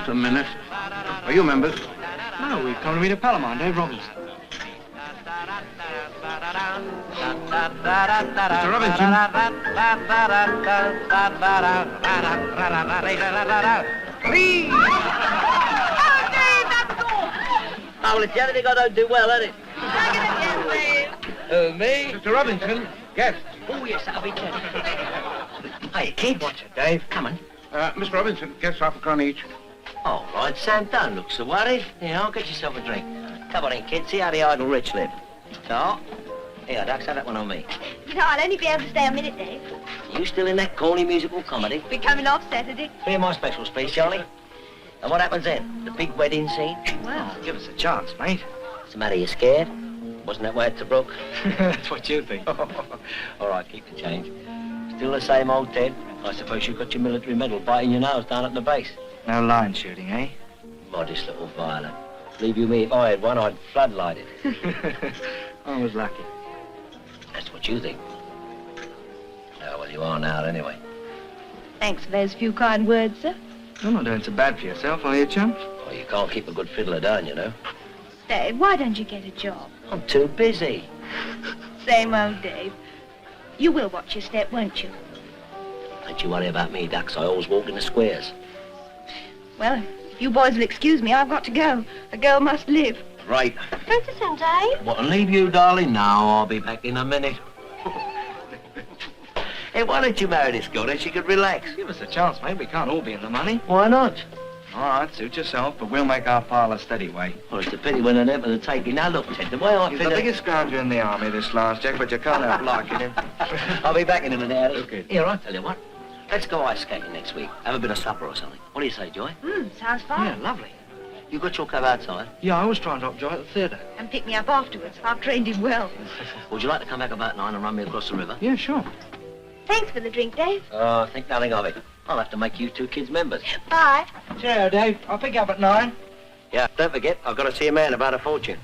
Just a minute. Are you members? No, we've come to meet a pal of mine, Dave Robinson. Mr. Robinson. Please! Oh, Dave, that's all! Oh, well, it's the only thing I don't do well, isn't it? Take it again, Dave. Me? Mr. Robinson, guest. Oh, yes, that'll be good. Hey, kids. What's it, Dave? Come on. Mr. Robinson, guests half a crown each. All right, Sam, don't look so worried. Here, I'll get yourself a drink. Come on in, kids, see how the idle rich live. So, here, Dux, have that one on me. You know, I'll only be able to stay a minute, Dave. You still in that corny musical comedy? We're coming off Saturday. 3 of my specials, please, Charlie. And what happens then? The big wedding scene? Well, Give us a chance, mate. What's the matter, you scared? Wasn't that way at Tobruk? That's what you think. All right, keep the change. Still the same old Ted. I suppose you got your military medal biting your nose down at the base. No line shooting, eh? Modest little violet. Leave you me if I had one, I'd floodlight it. I was lucky. That's what you think. Oh, well, you are now, anyway. thanks for those few kind words, sir. You're not doing so bad for yourself, are you, chum? Well, you can't keep a good fiddler down, you know. Dave, why don't you get a job? I'm too busy. Same old Dave. You will watch your step, won't you? Don't you worry about me, Dux. I always walk in the squares. Well, if you boys will excuse me, I've got to go. A girl must live. Right. Go to soon, Dave. What, and leave you, darling? No, I'll be back in a minute. Hey, why don't you marry this girl, then she could relax? Give us a chance, mate. We can't all be in the money. Why not? All right, suit yourself, but we'll make our pile a steady way. Well, it's a pity when they're never the taking. Now, look, Ted, the way I He's feel... the biggest scrounger in the army, this last Jack, but you can't help liking him. I'll be back in a minute, Harry. Okay. Here, I'll tell you what. Let's go ice skating next week. Have a bit of supper or something. What do you say, Joy? Sounds fine. Yeah, lovely. You got your cab outside? Yeah, I always try and drop Joy at the theatre. And pick me up afterwards. I've trained him well. Would you like to come back about 9 and run me across the river? Yeah, sure. Thanks for the drink, Dave. Oh, think nothing of it. I'll have to make you 2 kids members. Bye. Cheerio, Dave. I'll pick you up at 9. Yeah, don't forget, I've got to see a man about a fortune.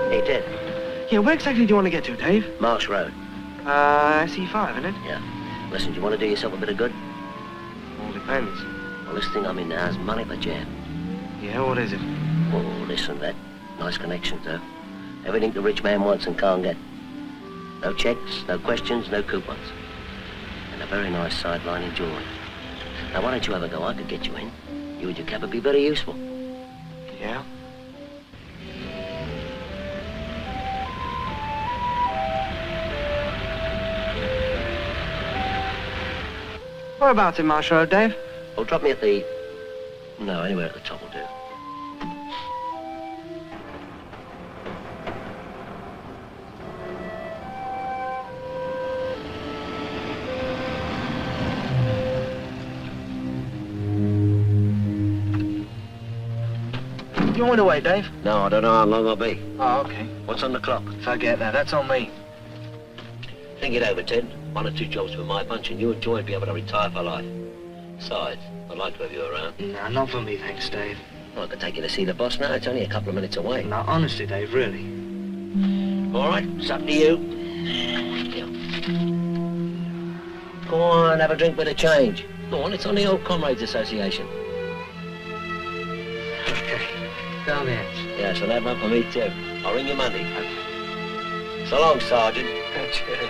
Hey, Ted. Yeah, where exactly do you want to get to, Dave? Marsh Road. SE5, isn't it? Yeah. Listen, do you want to do yourself a bit of good? All depends. Well, this thing I'm in now is money for jam. Yeah, what is it? Oh, listen, that. Nice connections, though. Everything the rich man wants and can't get. No checks, no questions, no coupons. And a very nice sideline in Joy. Now, why don't you have a go? I could get you in. You and your cab would be very useful. Yeah? Whereabouts in Marsh Road, Dave? Oh, drop me at the... No, anywhere at the top will do. You want to wait, Dave? No, I don't know how long I'll be. Oh, okay. What's on the clock? Forget that. That's on me. Think it over, Ted. 1 or 2 jobs for my bunch and you and Joy would be able to retire for life. Besides, I'd like to have you around. No, not for me, thanks, Dave. Well, I could take you to see the boss now. It's only a couple of minutes away. No, honestly, Dave, really. All right, it's up to you. Here. Go on, have a drink with a change. Go on, it's on the old Comrades Association. Okay. Down there. Yes, I'll have one for me too. I'll ring you Monday. So long, Sergeant. Cheerio.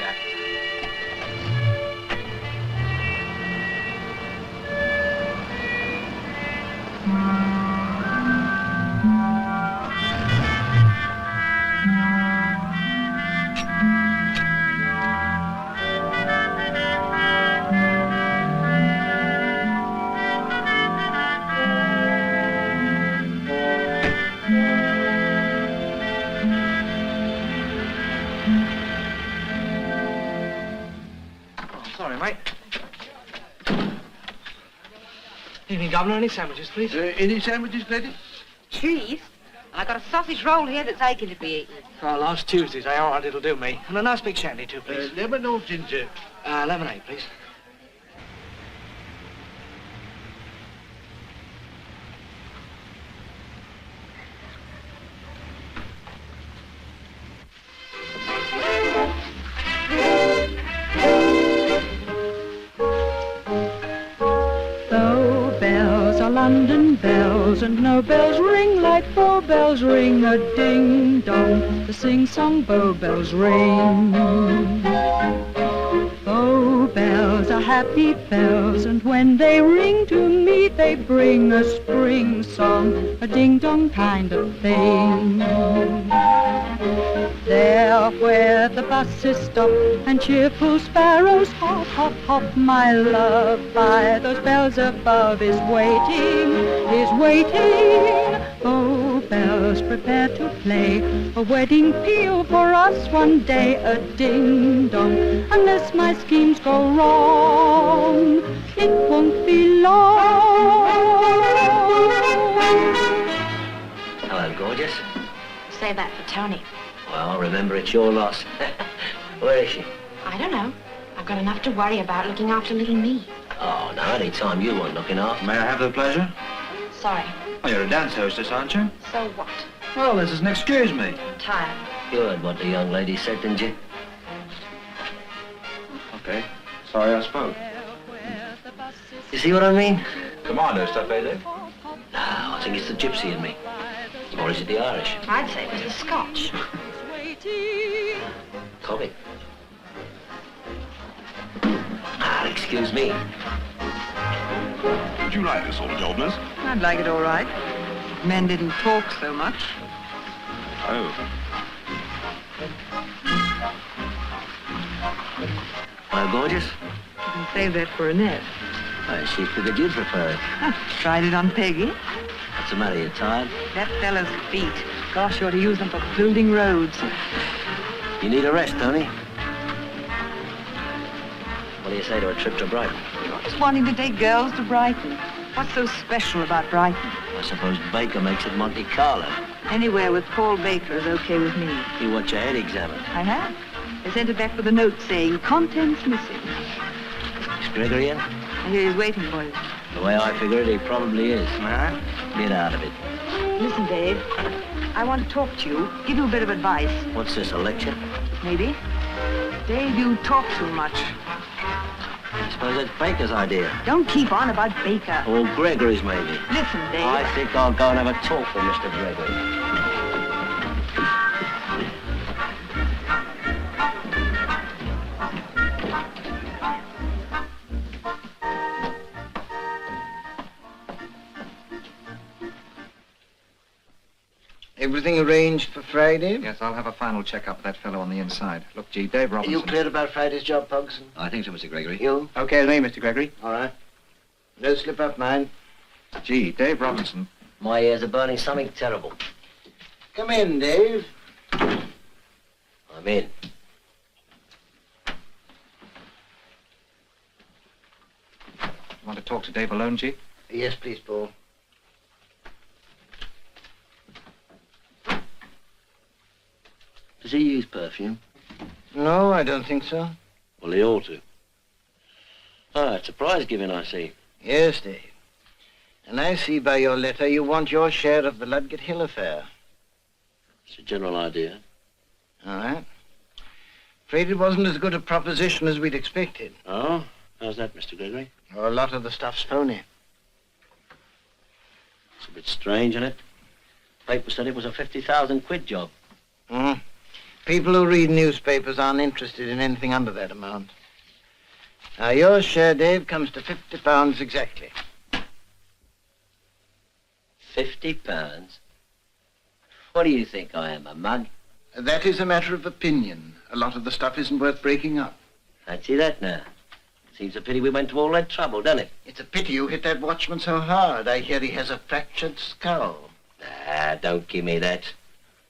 Sorry, mate. Evening, Governor. Any sandwiches, please? Any sandwiches, lady? Cheese? And I got a sausage roll here that's aching to be eaten. Oh, last Tuesday's. All right, it'll do me. And a nice big shandy, too, please. Lemon or ginger? Lemonade, please. bells, and no bells ring like Bow bells ring, a ding-dong, the sing-song Bow bells ring. Bow bells are happy bells, and when they ring to me, they bring a spring song, a ding-dong kind of thing. There where the buses stop and cheerful sparrows hop, hop, hop, my love by those bells above is waiting, is waiting. Oh, bells, prepare to play a wedding peal for us one day, a ding-dong. Unless my schemes go wrong, it won't be long. Hello, gorgeous. Say that for Tony. Well, remember, it's your loss. Where is she? I don't know. I've got enough to worry about looking after little me. Oh, no, any time you want looking after. May I have the pleasure? Sorry. Oh, you're a dance hostess, aren't you? So what? Well, this is an excuse me. I'm tired. You heard what the young lady said, didn't you? Okay. Sorry I spoke. You see what I mean? Commando stuff, eh, Dave? No, I think it's the gypsy in me. Or is it the Irish? I'd say it was the Scotch. Comic. Excuse me. Would you like this sort of job, miss? I'd like it all right. Men didn't talk so much. Oh. Well, gorgeous. You can save that for Annette. She figured you'd prefer it. Tried it on Peggy. What's the matter, you tired? That fella's feet. Gosh, you ought to use them for building roads. You need a rest, Tony. What do you say to a trip to Brighton? Just wanting to take girls to Brighton. What's so special about Brighton? I suppose Baker makes it Monte Carlo. Anywhere with Paul Baker is okay with me. You want your head examined. I have. They sent it back with a note saying, contents missing. Is Gregory in? And he's waiting for you. The way I figure it, he probably is. May I? Get out of it. Listen, Dave. I want to talk to you, give you a bit of advice. What's this, a lecture? Maybe. Dave, you talk too much. I suppose that's Baker's idea. Don't keep on about Baker. Or Gregory's, maybe. Listen, Dave. I think I'll go and have a talk with Mr. Gregory. Everything arranged for Friday? Yes, I'll have a final check-up of that fellow on the inside. Look, G, Dave Robinson. You cleared about Friday's job, Pogson? I think so, Mr. Gregory. You? Okay with me, Mr. Gregory. All right. No slip up, mind. Gee, Dave Robinson. My ears are burning something terrible. Come in, Dave. I'm in. Want to talk to Dave alone, G? Yes, please, Paul. Does he use perfume? No, I don't think so. Well, he ought to. Ah, it's a prize giving, I see. Yes, Dave. And I see by your letter you want your share of the Ludgate Hill affair. It's a general idea. All right. Afraid it wasn't as good a proposition as we'd expected. Oh? How's that, Mr. Gregory? Oh, a lot of the stuff's phony. It's a bit strange, isn't it? Paper said it was a 50,000 quid job. Mm. People who read newspapers aren't interested in anything under that amount. Now, your share, Dave, comes to £50 exactly. £50? What do you think I am, a mug? That is a matter of opinion. A lot of the stuff isn't worth breaking up. Fancy that now. Seems a pity we went to all that trouble, doesn't it? It's a pity you hit that watchman so hard. I hear he has a fractured skull. Ah, don't give me that.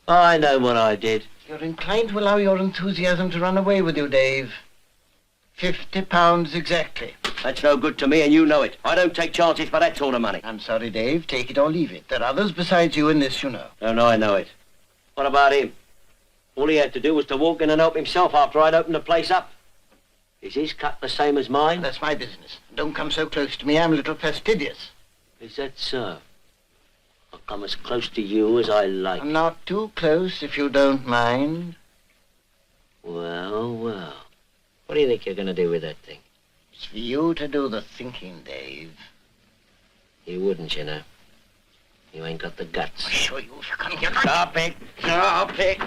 I know what I did. You're inclined to allow your enthusiasm to run away with you, Dave. £50 exactly. That's no good to me, and you know it. I don't take chances for that sort of money. I'm sorry, Dave. Take it or leave it. There are others besides you in this, you know. Oh, no, I know it. What about him? All he had to do was to walk in and help himself after I'd opened the place up. Is his cut the same as mine? That's my business. Don't come so close to me. I'm a little fastidious. Is that so? I'll come as close to you as I like. Not too close, if you don't mind. Well, well. What do you think you're going to do with that thing? It's for you to do the thinking, Dave. You wouldn't, you know. You ain't got the guts. I'll show you if you come here. Stop it. Stop it.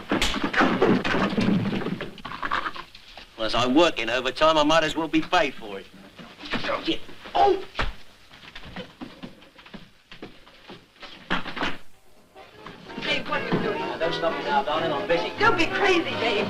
Well, as I'm working overtime, I might as well be paid for it. Yeah. Oh! Dave, what are you doing? Now, don't stop me now, darling. I'm busy. Don't be crazy, Dave.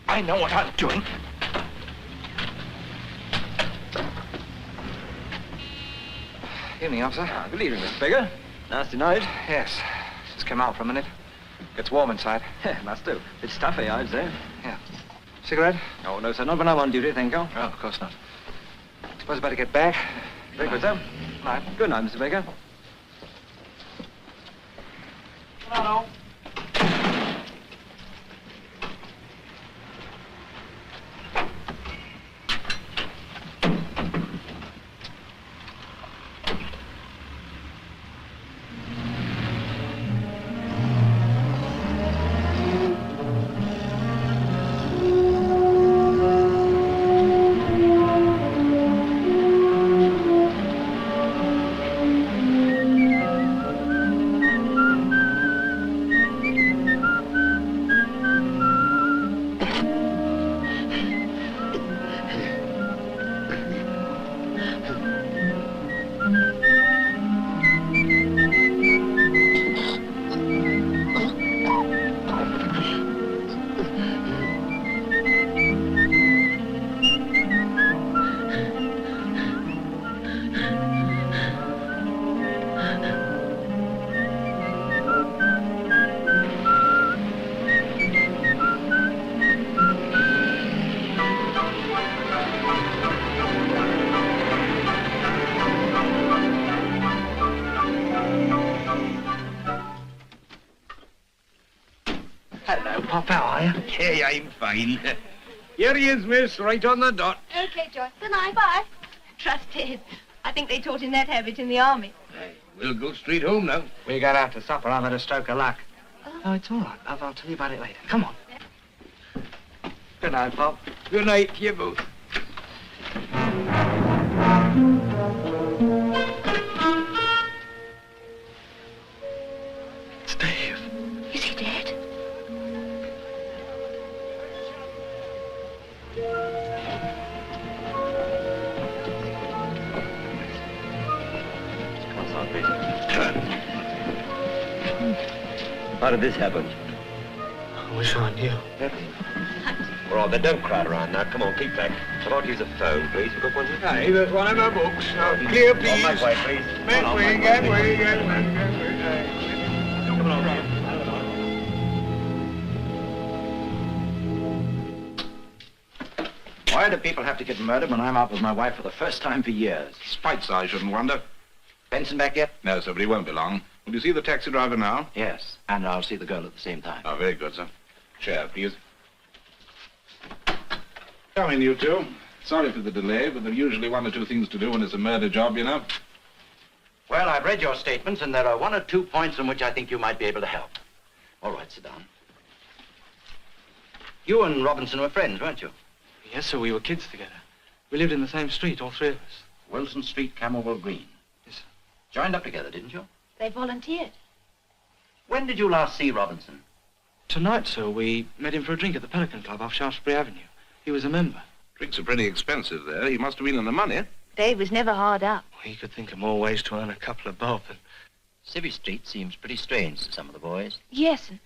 I know what I'm doing. Evening, officer. Good evening, Mr. Baker. Nasty night? Yes. Just came out for a minute. Gets warm inside. Must do. Bit stuffy, I'd say. Yeah. Cigarette? Oh, no, sir. Not when I'm on duty, thank you. Oh, of course not. Suppose I better get back. Very good, sir. Night. Good night, Mr. Baker. Hello. Pop, how are you? Hey, I'm fine. Here he is, miss, right on the dot. Okay, Joy. Good night. Bye. Trust Ted. I think they taught him that habit in the army. Hey, we'll go straight home now. We got out to supper. I've had a stroke of luck. Oh, it's all right. I'll tell you about it later. Come on. Good night, Pop. Good night to you both. It's Dave. Is he dead? How did this happen? I wish I knew. All right, then don't crowd around now. Come on, keep back. I won't use a phone, please. You've got one here? Hey, there's one of my books. Now, clear, please. On my way, please. Make way, get way, get way. Come on, Rob. Why do people have to get murdered when I'm out with my wife for the first time for years? Spites, I shouldn't wonder. Benson back yet? No, sir, but he won't be long. Will you see the taxi driver now? Yes, and I'll see the girl at the same time. Oh, very good, sir. Chair, please. Come in, you two. Sorry for the delay, but there are usually one or two things to do when it's a murder job, you know. Well, I've read your statements, and there are one or two points on which I think you might be able to help. All right, sit down. You and Robinson were friends, weren't you? Yes, sir. We were kids together. We lived in the same street, all three of us. Wilson Street, Camberwell Green. Yes, sir. Joined up together, didn't you? They volunteered. When did you last see Robinson? Tonight, sir, we met him for a drink at the Pelican Club off Shaftesbury Avenue. He was a member. Drinks are pretty expensive there. He must have been in the money. Dave was never hard up. He could think of more ways to earn a couple of bob than... Civvy Street seems pretty strange to some of the boys. Yes, and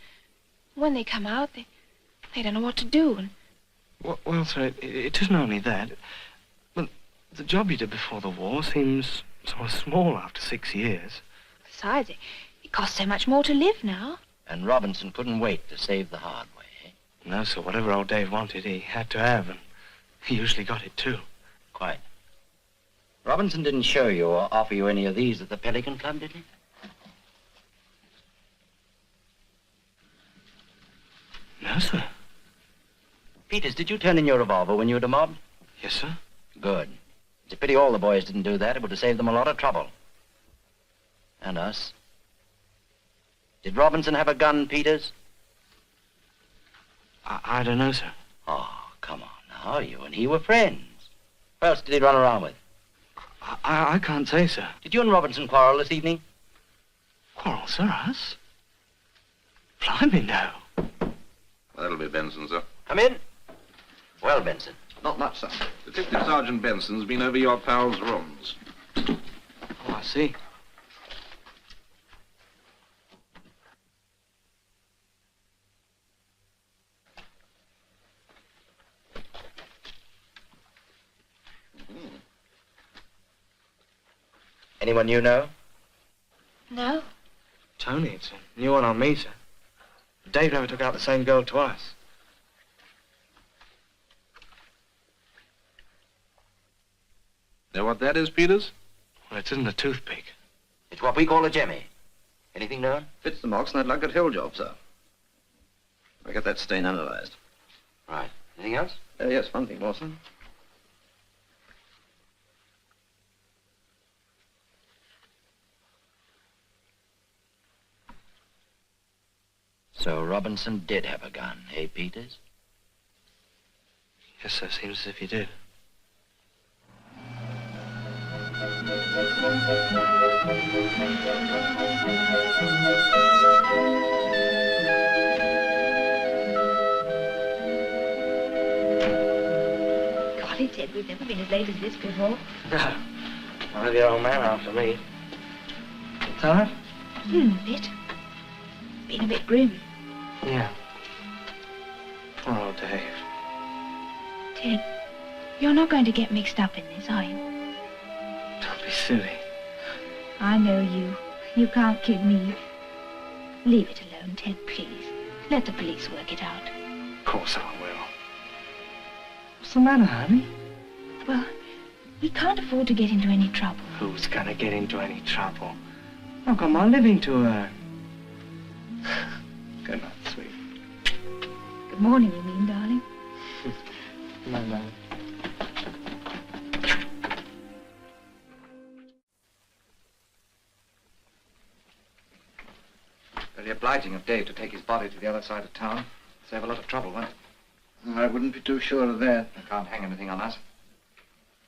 when they come out, they don't know what to do. And Well, sir, it isn't only that. The job you did before the war seems sort of small after 6 years. Besides, it costs so much more to live now. And Robinson couldn't wait to save the hard way, eh? No, sir. Whatever old Dave wanted, he had to have, and he usually got it, too. Quite. Robinson didn't show you or offer you any of these at the Pelican Club, did he? No, sir. Peters, did you turn in your revolver when you were mobbed? Yes, sir. Good. It's a pity all the boys didn't do that. It would have saved them a lot of trouble. And us. Did Robinson have a gun, Peters? I don't know, sir. Oh, come on now. You and he were friends. What else did he run around with? I can't say, sir. Did you and Robinson quarrel this evening? Quarrel, sir, us? Blimey, no. That'll be Benson, sir. Come in. Well, Benson. Not much, sir. Detective Sergeant Benson's been over your pal's rooms. Oh, I see. Anyone you know? No. Tony, it's a new one on me, sir. Dave never took out the same girl twice. Know what that is, Peters? Well, it isn't a toothpick. It's what we call a jemmy. Anything known? Fits the marks on that Lunkard Hill job, sir. I get that stain analyzed. Right. Anything else? Yes, one thing more, sir. So Robinson did have a gun, eh, Peters? Yes, sir. Seems as if he did. Golly, Ted, we've never been as late as this before. No. I'll have your old man after me. Tired? A bit. Been a bit grim. Yeah. Poor old Dave. Ted, you're not going to get mixed up in this, are you? Don't be silly. I know you. You can't kid me. Leave it alone, Ted, please. Let the police work it out. Of course I will. What's the matter, honey? Well, we can't afford to get into any trouble. Who's gonna get into any trouble? I've got my living to earn. Good night, sweet. Good morning, you mean, darling? No, no. Very obliging of Dave to take his body to the other side of town. Save a lot of trouble, won't it? I wouldn't be too sure of that. You can't hang anything on us.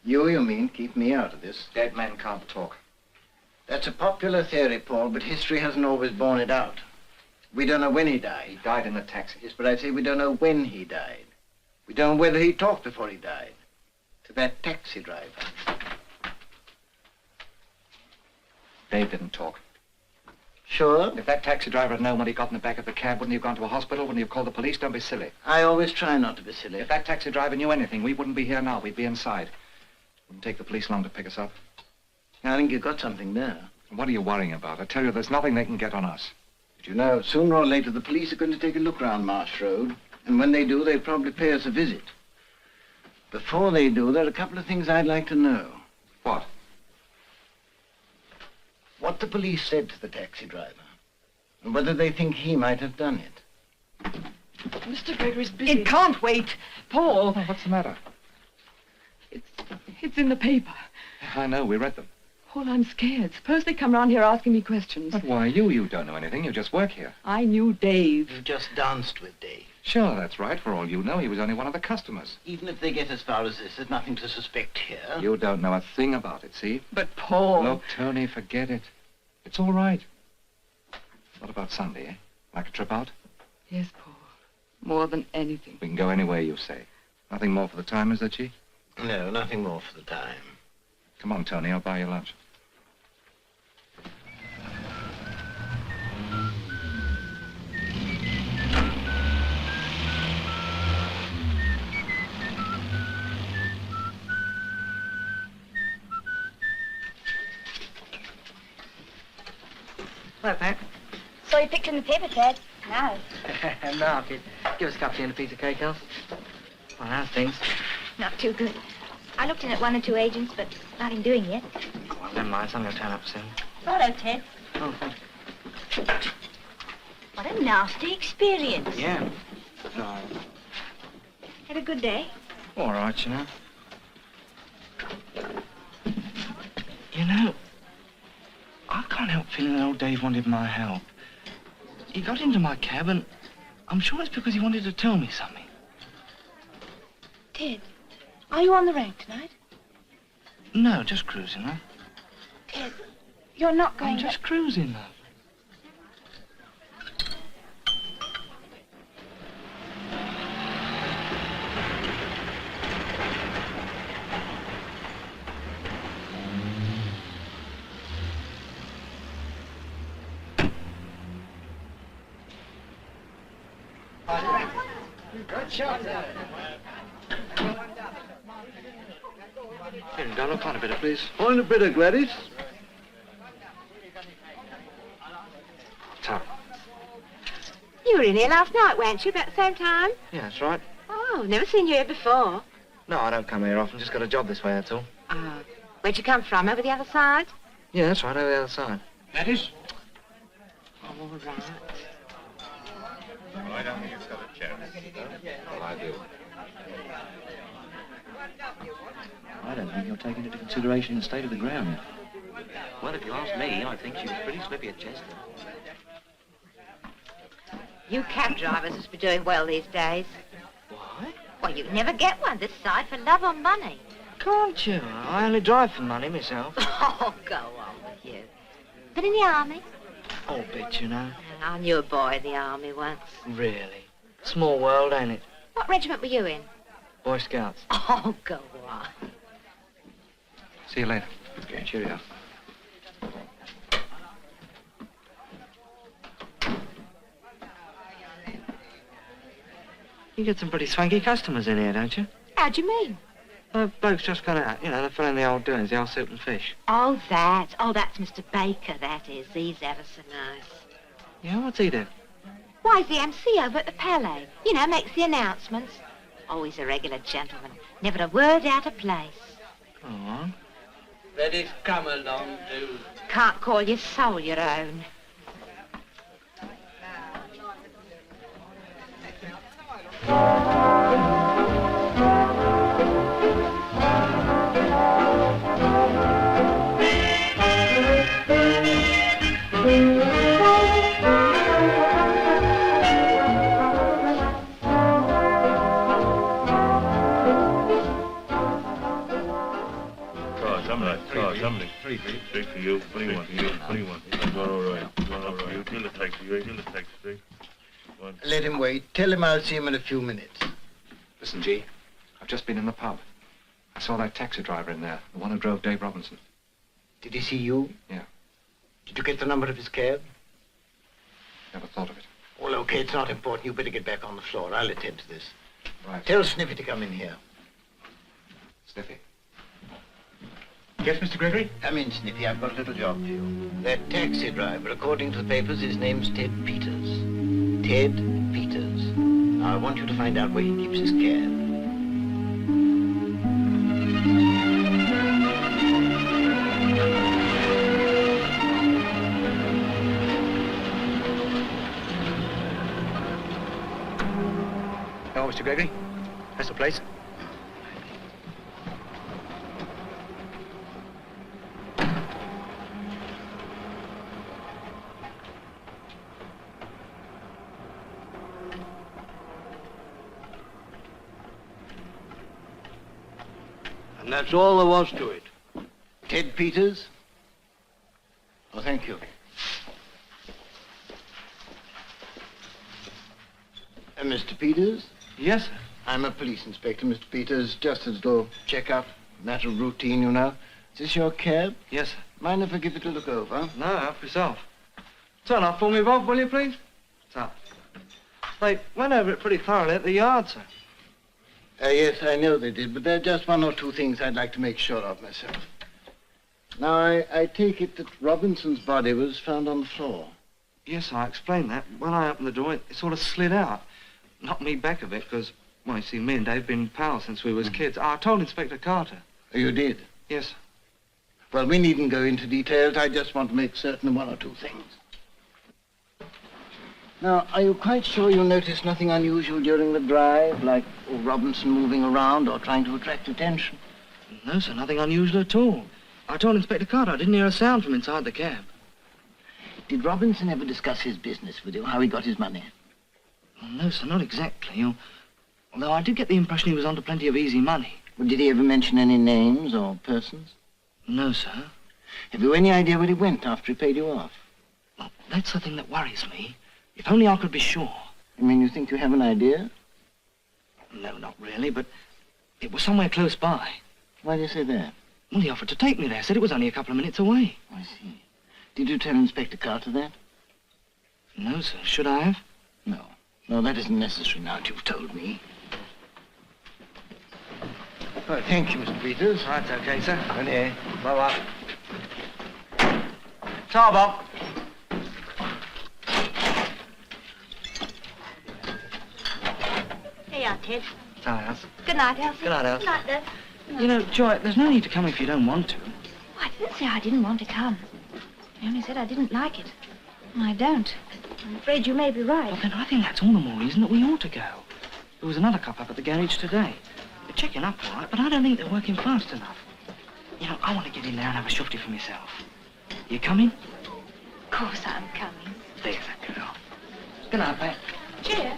You mean, keep me out of this. Dead men can't talk. That's a popular theory, Paul, but history hasn't always borne it out. We don't know when he died. He died in the taxi. Yes, but I say we don't know when he died. We don't know whether he talked before he died. To that taxi driver. Dave didn't talk. Sure? If that taxi driver had known what he got in the back of the cab, wouldn't he have gone to a hospital? Wouldn't he have called the police? Don't be silly. I always try not to be silly. If that taxi driver knew anything, we wouldn't be here now. We'd be inside. Wouldn't take the police long to pick us up. I think you got something there. What are you worrying about? I tell you, there's nothing they can get on us. But you know, sooner or later, the police are going to take a look round Marsh Road. And when they do, they'll probably pay us a visit. Before they do, there are a couple of things I'd like to know. What? What the police said to the taxi driver. And whether they think he might have done it. Mr. Gregory's busy. It can't wait. Paul. Oh, what's the matter? It's in the paper. I know, we read them. Paul, I'm scared. Suppose they come round here asking me questions. But why you? You don't know anything. You just work here. I knew Dave. You just danced with Dave. Sure, that's right. For all you know, he was only one of the customers. Even if they get as far as this, there's nothing to suspect here. You don't know a thing about it, see? But Paul... Look, Tony, forget it. It's all right. What about Sunday, eh? Like a trip out? Yes, Paul. More than anything. We can go anywhere you say. Nothing more for the time, is there, Chief? No, nothing more for the time. Come on, Tony, I'll buy you lunch. Hello, Pat. Saw your picture in the paper, Ted. Nice. No, kid. Give us a cup of tea and a piece of cake, else. Well, how's things? Not too good. I looked in at 1 or 2 agents, but nothing doing yet. Well, never mind. Something will turn up soon. Righto, Ted. Oh, thanks. What a nasty experience. Yeah. No. Had a good day? All right, you know. You know, I can't help feeling that old Dave wanted my help. He got into my cab, and I'm sure it's because he wanted to tell me something. Ted, are you on the rank tonight? No, just cruising, love. Ted, you're not going I'm just cruising, love. Good shot there. Here, Donald, find a bit of, please. Find a bit of Gladys. Top. You were in here last night, weren't you, about the same time? Yeah, that's right. Oh, never seen you here before. No, I don't come here often. Just got a job this way, that's all. Oh, where'd you come from? Over the other side? Yeah, that's right, over the other side. Gladys? All right. Well, I don't think it's got a chance. Well, I do. I don't think you're taking into consideration the state of the ground. Well, if you ask me, I think she was pretty slippy at Chester. You cab drivers must be doing well these days. What? Well, you never get one this side for love or money. Can't you? I only drive for money myself. Oh, go on with you. Been in the army? Oh, bit, you know. I knew a boy in the army once. Really? Small world, ain't it? What regiment were you in? Boy Scouts. Oh, go on. See you later. Cheerio. You get some pretty swanky customers in here, don't you? How do you mean? Bloke's just gone out. You know, the fellow in the old doings, the old soup and fish. Oh, that. Oh, that's Mr. Baker, that is. He's ever so nice. Yeah, what's he do? Why, he's the MC over at the Palais. You know, makes the announcements. Always a regular gentleman. Never a word out of place. Go on. Letty's come along, too. Can't call your soul your own. Three for you. What do you want? What do you want? All right. All right. Till the taxi. Let him wait. Tell him I'll see him in a few minutes. Listen, G, I've just been in the pub. I saw that taxi driver in there, the one who drove Dave Robinson. Did he see you? Yeah. Did you get the number of his cab? Never thought of it. Well, okay, it's not important. You better get back on the floor. I'll attend to this. Right. Tell Sniffy to come in here. Sniffy. Yes, Mr. Gregory? Come in, Sniffy. I've got a little job for you. That taxi driver, according to the papers, his name's Ted Peters. Ted Peters. Now, I want you to find out where he keeps his cab. Hello, Mr. Gregory. That's the place. And that's all there was to it. Ted Peters? Oh, thank you. Mr. Peters? Yes, sir. I'm a police inspector, Mr. Peters. Just as though check-up, matter of routine, you know. Is this your cab? Yes, sir. Mind if I give it a look over? No, help yourself. Turn off for me, Bob, will you, please? What's up? They went over it pretty thoroughly at the yard, sir. Yes, I know they did, but there are just one or two things I'd like to make sure of myself. Now, I take it that Robinson's body was found on the floor. Yes, I explained that. When I opened the door, it sort of slid out. Knocked me back a bit, because, well, you see, me and Dave have been pals since we was kids. I told Inspector Carter. Oh, you did? Yes. Well, we needn't go into details. I just want to make certain of one or two things. Now, are you quite sure you noticed nothing unusual during the drive, like Robinson moving around or trying to attract attention? No, sir, nothing unusual at all. I told Inspector Carter I didn't hear a sound from inside the cab. Did Robinson ever discuss his business with you, how he got his money? Well, no, sir, not exactly. Although I did get the impression he was onto plenty of easy money. Well, did he ever mention any names or persons? No, sir. Have you any idea where he went after he paid you off? Well, that's the thing that worries me. If only I could be sure. You mean you think you have an idea? No, not really, but it was somewhere close by. Why do you say that? Well, he offered to take me there, said it was only a couple of minutes away. I see. Did you tell Inspector Carter that? No, sir. Should I have? No. No, that isn't necessary now that you've told me. Well, thank you, Mr. Peters. That's okay, sir. Okay. Bye-bye. Ta, Bob. Hey, Ted. Hi, Elsie. Good night, Elsie. Good night, Elsie. Good night, Dad. You know, Joy, there's no need to come if you don't want to. Oh, I didn't say I didn't want to come. I only said I didn't like it. And I don't. I'm afraid you may be right. Well, then I think that's all the more reason that we ought to go. There was another cop up at the garage today. They're checking up all right, but I don't think they're working fast enough. You know, I want to get in there and have a shufty for myself. You coming? Of course I'm coming. There's a girl. Good night, Pat. Cheers.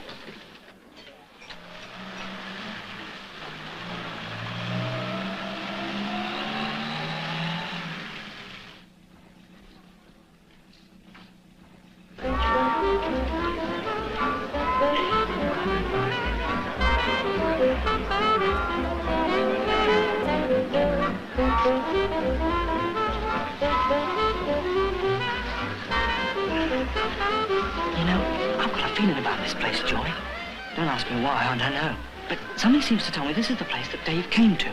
Don't ask me why, I don't know. But something seems to tell me this is the place that Dave came to.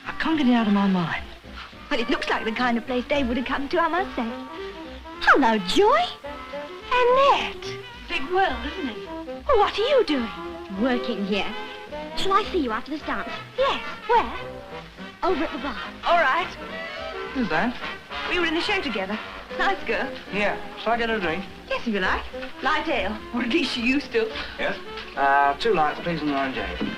I can't get it out of my mind. Well, it looks like the kind of place Dave would have come to, I must say. Hello, Joy. Annette. Big world, isn't it? Well, what are you doing? Working here. Shall I see you after this dance? Yes. Where? Over at the bar. All right. Who's that? We were in the show together. Nice girl. Yeah. Shall I get her a drink? Yes, if you like. Light ale. Or at least she used to. Yes? 2 lights, please, and orange ale.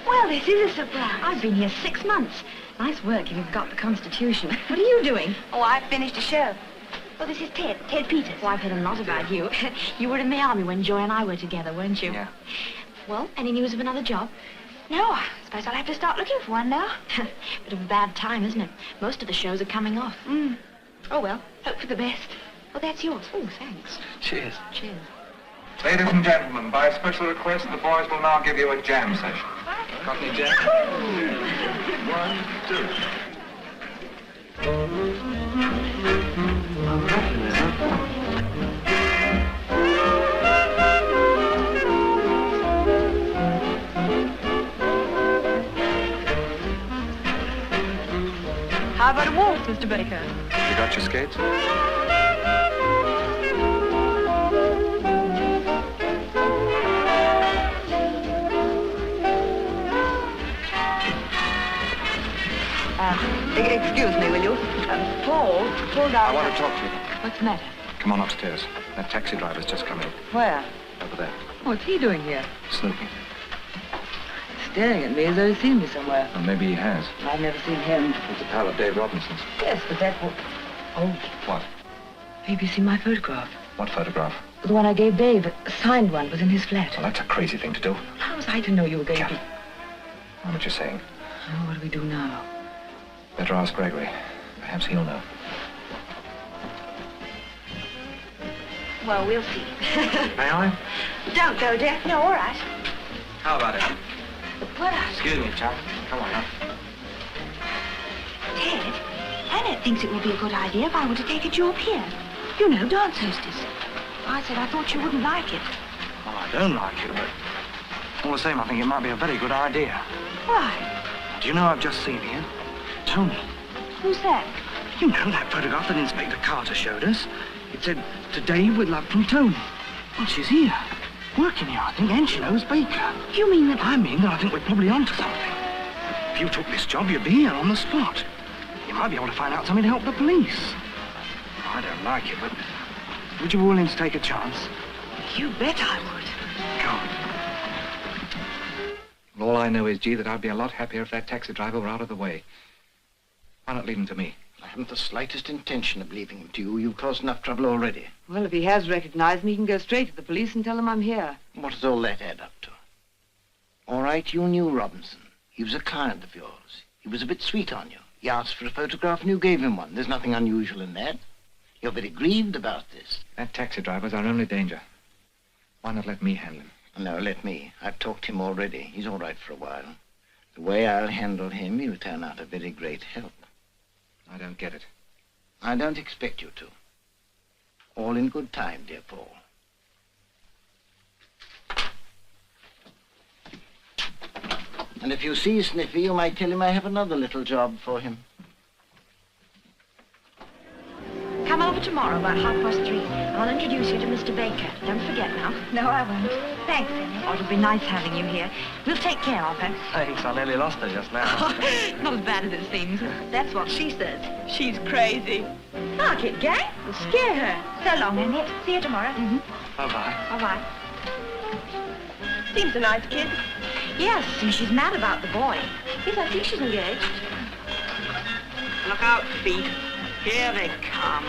Well, this is a surprise. I've been here 6 months. Nice work if you've got the Constitution. What are you doing? Oh, I finished a show. Well, this is Ted Peters. Oh, I've heard a lot about you. You were in the army when Joy and I were together, weren't you? Yeah. Well, any news of another job? No, I suppose I'll have to start looking for one now. Bit of a bad time, isn't it? Most of the shows are coming off. Oh, well, hope for the best. Oh, that's yours. Oh, thanks. Cheers. Cheers. Ladies and gentlemen, by special request, the boys will now give you a jam session. Got any jam? 1, 2. How about a waltz, Mr. Baker? You got your skates? Excuse me, will you? Paul pulled out... I want to talk to you. What's the matter? Come on upstairs. That taxi driver's just come in. Where? Over there. What's he doing here? Snooping. Staring at me as though he's seen me somewhere. Well, maybe he has. I've never seen him. He's a pal of Dave Robinson's. Yes, but that was... Oh, What? maybe you see my photograph. What photograph? The one I gave Dave, a signed one, was in his flat. Well, that's a crazy thing to do. How was I to know you were going to... Know what you're saying. Oh, what do we do now? Better ask Gregory. Perhaps he'll know. Well, we'll see. May I? Don't go, dear. No, all right. How about it? Well, Excuse me, chap. Come on, now. Ted, Annette thinks it would be a good idea if I were to take a job here. You know, dance hostess. I said I thought you wouldn't like it. Well, I don't like it, but... All the same, I think it might be a very good idea. Why? Do you know I've just seen here? Tony. Who's that? You know that photograph that Inspector Carter showed us? It said, "Today with love from Tony." Well, she's here. Working here, I think, and she knows Baker. You mean that... I mean that I think we're probably onto something. If you took this job, you'd be here on the spot. You might be able to find out something to help the police. I don't like it, but would you be willing to take a chance? You bet I would. Go. All I know is, G, that I'd be a lot happier if that taxi driver were out of the way. Why not leave him to me? I haven't the slightest intention of leaving him to you. You've caused enough trouble already. Well, if he has recognized me, he can go straight to the police and tell them I'm here. What does all that add up to? All right, you knew Robinson. He was a client of yours. He was a bit sweet on you. He asked for a photograph and you gave him one. There's nothing unusual in that. You're very grieved about this. That taxi driver's our only danger. Why not let me handle him? No, let me. I've talked to him already. He's all right for a while. The way I'll handle him, he'll turn out a very great help. I don't get it. I don't expect you to. All in good time, dear Paul. And if you see Sniffy, you might tell him I have another little job for him. Come over tomorrow about 3:30, and I'll introduce you to Mr. Baker. Don't forget now. No, I won't. Thanks, Annie. Oh, it'll be nice having you here. We'll take care of her. Thanks, I nearly lost her just now. Not as bad as it seems. That's what she says. She's crazy. Knock it, gang. We'll scare her. So long, Annette. See you tomorrow. Bye-bye. Bye-bye. Seems a nice kid. Yes, and she's mad about the boy. Yes, I think she's engaged. Look out, feet. Here they come.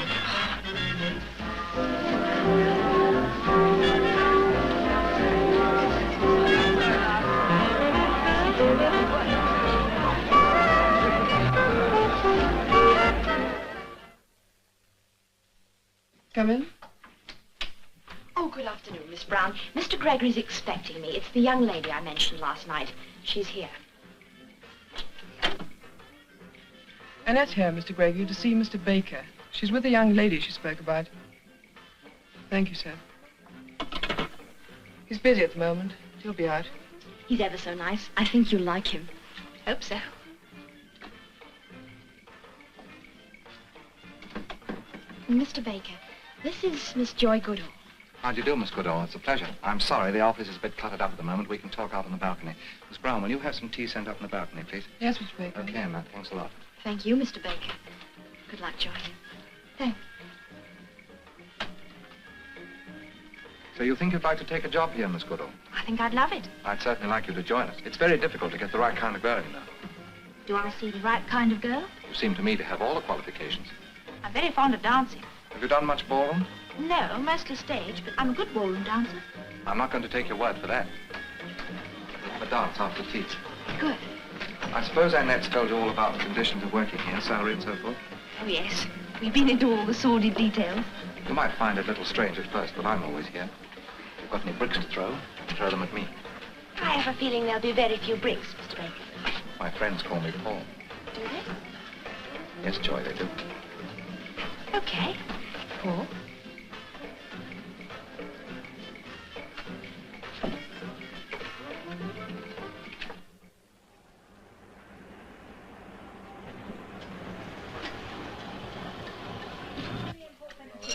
Come in. Oh, good afternoon, Miss Brown. Mr. Gregory's expecting me. It's the young lady I mentioned last night. She's here. Annette's here, Mr. Gregory, to see Mr. Baker. She's with the young lady she spoke about. Thank you, sir. He's busy at the moment. He'll be out. He's ever so nice. I think you'll like him. Hope so. Mr. Baker, this is Miss Joy Goodall. How do you do, Miss Goodall? It's a pleasure. I'm sorry, the office is a bit cluttered up at the moment. We can talk out on the balcony. Miss Brown, will you have some tea sent up in the balcony, please? Yes, Mr. Baker. Okay, Matt. Thanks a lot. Thank you, Mr. Baker. Good luck, Joy. Thanks. So you think you'd like to take a job here, Miss Goodall? I think I'd love it. I'd certainly like you to join us. It's very difficult to get the right kind of girl, you know. Do I see the right kind of girl? You seem to me to have all the qualifications. I'm very fond of dancing. Have you done much ballroom? No, mostly stage, but I'm a good ballroom dancer. I'm not going to take your word for that. We'll have a dance after tea. Good. I suppose Annette's told you all about the conditions of working here, salary and so forth. Oh, yes. We've been into all the sordid details. You might find it a little strange at first, but I'm always here. If you've got any bricks to throw them at me. I have a feeling there'll be very few bricks, Mr. Baker. My friends call me Paul. Do they? Yes, Joy, they do. Okay. Paul.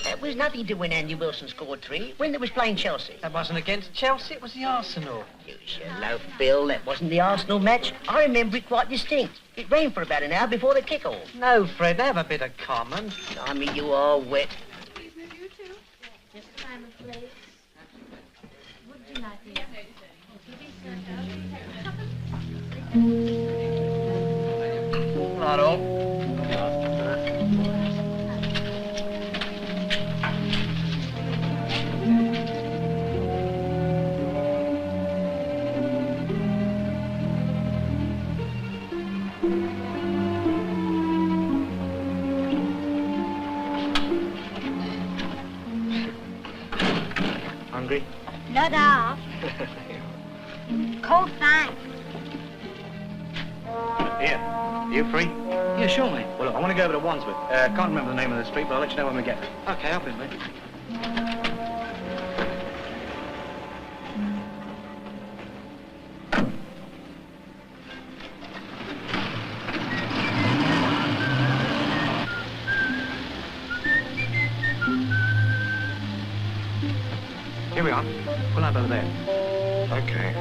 It was nothing to when Andy Wilson scored 3, when they was playing Chelsea. That wasn't against Chelsea, it was the Arsenal. You should loaf, Bill. That wasn't the Arsenal match. I remember it quite distinct. It rained for about an hour before the kick-off. No, Fred, have a bit of common. I mean, you are wet. Just a time of place. Would you like to? Not all. Hungry? Not off. Cold thanks. Here. Are you free? Yeah, sure, mate. Well, look, I want to go over to Wandsworth. Can't remember the name of the street, but I'll let you know when we get there. Okay, up in, mate. Come, pull up over there. Okay.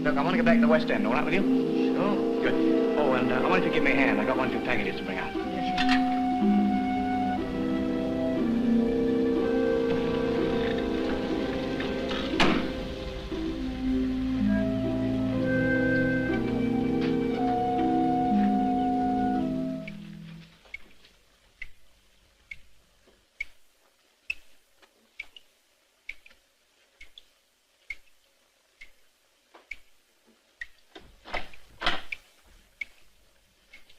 Look, I want to get back to the West End. All right with you? Sure. Good. Oh, and I want you to give me a hand. I got 1 or 2 packages to bring out.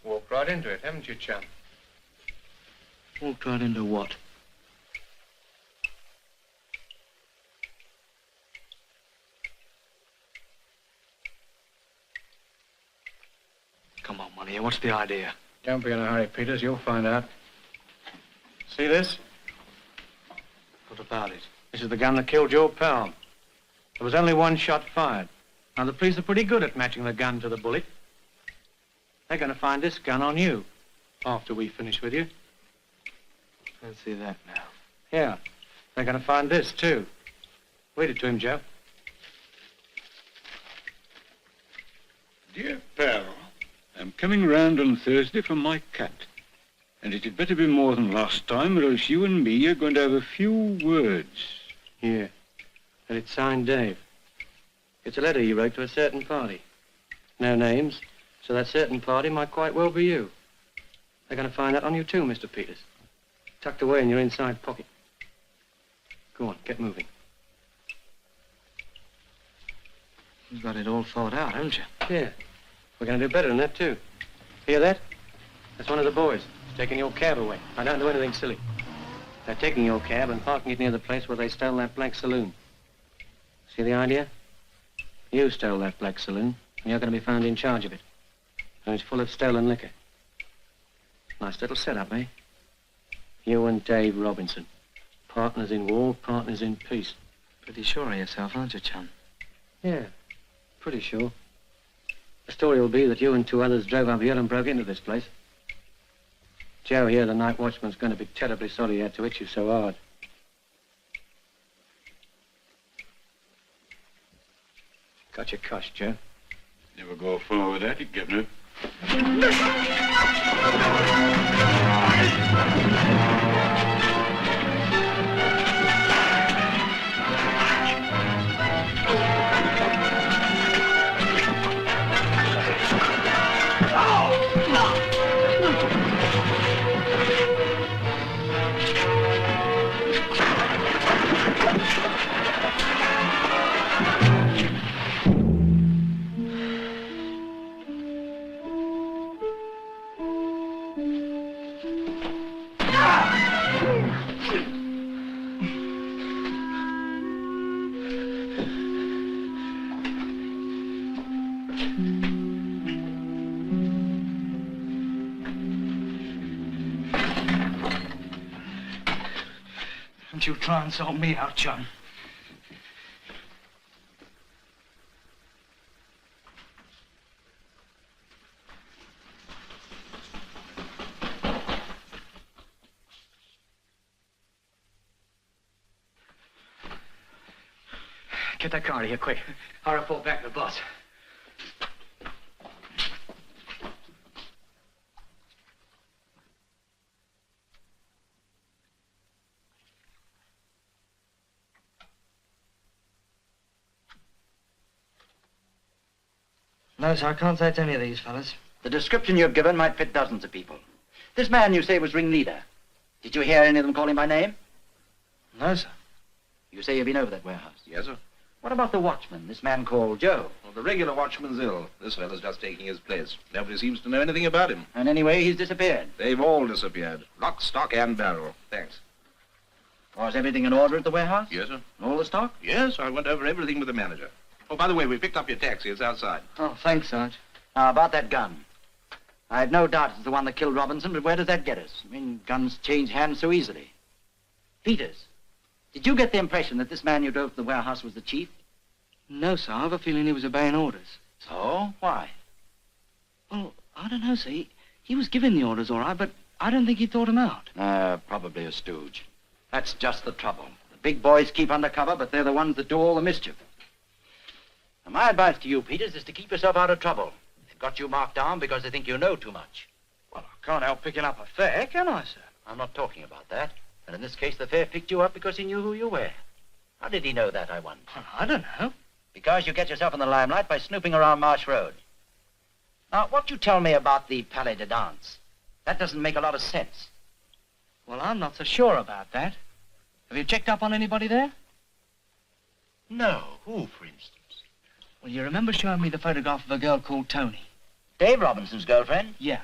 Walked right into it, haven't you, chum? Walked right into what? Come on, Money, what's the idea? Don't be in a hurry, Peters. You'll find out. See this? What about it? This is the gun that killed your pal. There was only 1 shot fired. Now, the police are pretty good at matching the gun to the bullet. They're going to find this gun on you after we finish with you. Can't see that now. Yeah, they're going to find this, too. Read it to him, Joe. Dear pal, I'm coming round on Thursday for my cat. And it had better be more than last time, or else you and me are going to have a few words. Here. And it's signed Dave. It's a letter he wrote to a certain party. No names, so that certain party might quite well be you. They're going to find that on you too, Mr. Peters. Tucked away in your inside pocket. Go on, get moving. You've got it all thought out, haven't you? Yeah. We're going to do better than that, too. Hear that? That's one of the boys. He's taking your cab away. I don't do anything silly. They're taking your cab and parking it near the place where they stole that black saloon. See the idea? You stole that black saloon, and you're going to be found in charge of it. And it's full of stolen liquor. Nice little setup, eh? You and Dave Robinson. Partners in war, partners in peace. Pretty sure of yourself, aren't you, chum? Yeah, pretty sure. The story will be that you and 2 others drove up here and broke into this place. Joe here, the night watchman's going to be terribly sorry he had to hit you so hard. Got your cuss, Joe. Never go far with that, Governor. Don't you try and sort me out, chum. Get that car out of here, quick. I'll report back to the boss. No, sir, I can't say it's any of these fellas. The description you've given might fit dozens of people. This man you say was ringleader. Did you hear any of them call him by name? No, sir. You say you've been over that warehouse? Yes, sir. What about the watchman, this man called Joe? Well, the regular watchman's ill. This fellow's just taking his place. Nobody seems to know anything about him. And anyway, he's disappeared. They've all disappeared. Lock, stock, and barrel. Thanks. Was everything in order at the warehouse? Yes, sir. All the stock? Yes, I went over everything with the manager. Oh, by the way, we picked up your taxi. It's outside. Oh, thanks, Sarge. Now, about that gun. I have no doubt it's the one that killed Robinson, but where does that get us? I mean, guns change hands so easily. Peters, did you get the impression that this man you drove to the warehouse was the chief? No, sir. I have a feeling he was obeying orders. So? Why? Well, I don't know, see. He was giving the orders all right, but I don't think he thought them out. Probably a stooge. That's just the trouble. The big boys keep undercover, but they're the ones that do all the mischief. Now, my advice to you, Peters, is to keep yourself out of trouble. They've got you marked down because they think you know too much. Well, I can't help picking up a fare, can I, sir? I'm not talking about that. And in this case, the fare picked you up because he knew who you were. How did he know that, I wonder? Well, I don't know. Because you get yourself in the limelight by snooping around Marsh Road. Now, what you tell me about the Palais de Danse, that doesn't make a lot of sense. Well, I'm not so sure about that. Have you checked up on anybody there? No. Who, for instance? Well, you remember showing me the photograph of a girl called Tony? Dave Robinson's girlfriend? Yeah.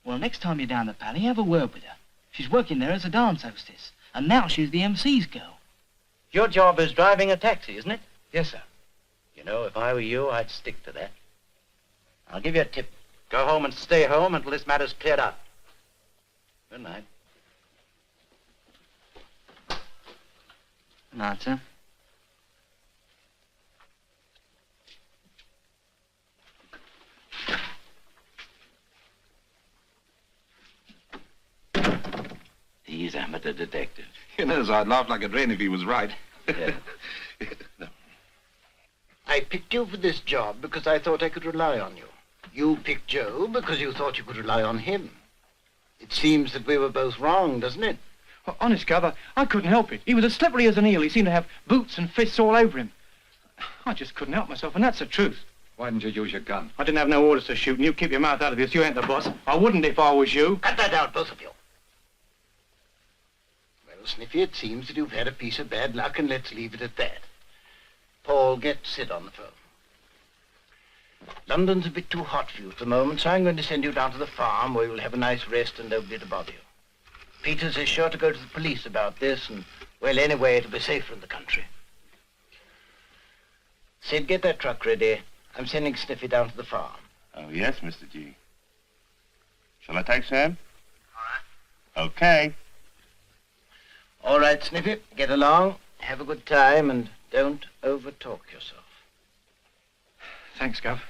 Well, next time you're down the Palais, have a word with her. She's working there as a dance hostess, and now she's the MC's girl. Your job is driving a taxi, isn't it? Yes, sir. You know, if I were you, I'd stick to that. I'll give you a tip. Go home and stay home until this matter's cleared up. Good night. Good night, sir. He's amateur detective. You know, I'd laugh like a drain if he was right. Yeah. No. I picked you for this job because I thought I could rely on you. You picked Joe because you thought you could rely on him. It seems that we were both wrong, doesn't it? Well, honest, Gov, I couldn't help it. He was as slippery as an eel. He seemed to have boots and fists all over him. I just couldn't help myself, and that's the truth. Why didn't you use your gun? I didn't have no orders to shoot, and you keep your mouth out of this. You ain't the boss. I wouldn't if I was you. Cut that out, both of you. Well, Sniffy, it seems that you've had a piece of bad luck, and let's leave it at that. Paul, get Sid on the phone. London's a bit too hot for you at the moment, so I'm going to send you down to the farm where you'll have a nice rest and nobody to bother you. Peters is sure to go to the police about this, and, well, anyway, it'll be safer in the country. Sid, get that truck ready. I'm sending Sniffy down to the farm. Oh, yes, Mr. G. Shall I take Sam? All right. Okay. All right, Sniffy, get along, have a good time, and don't over-talk yourself. Thanks, Gov.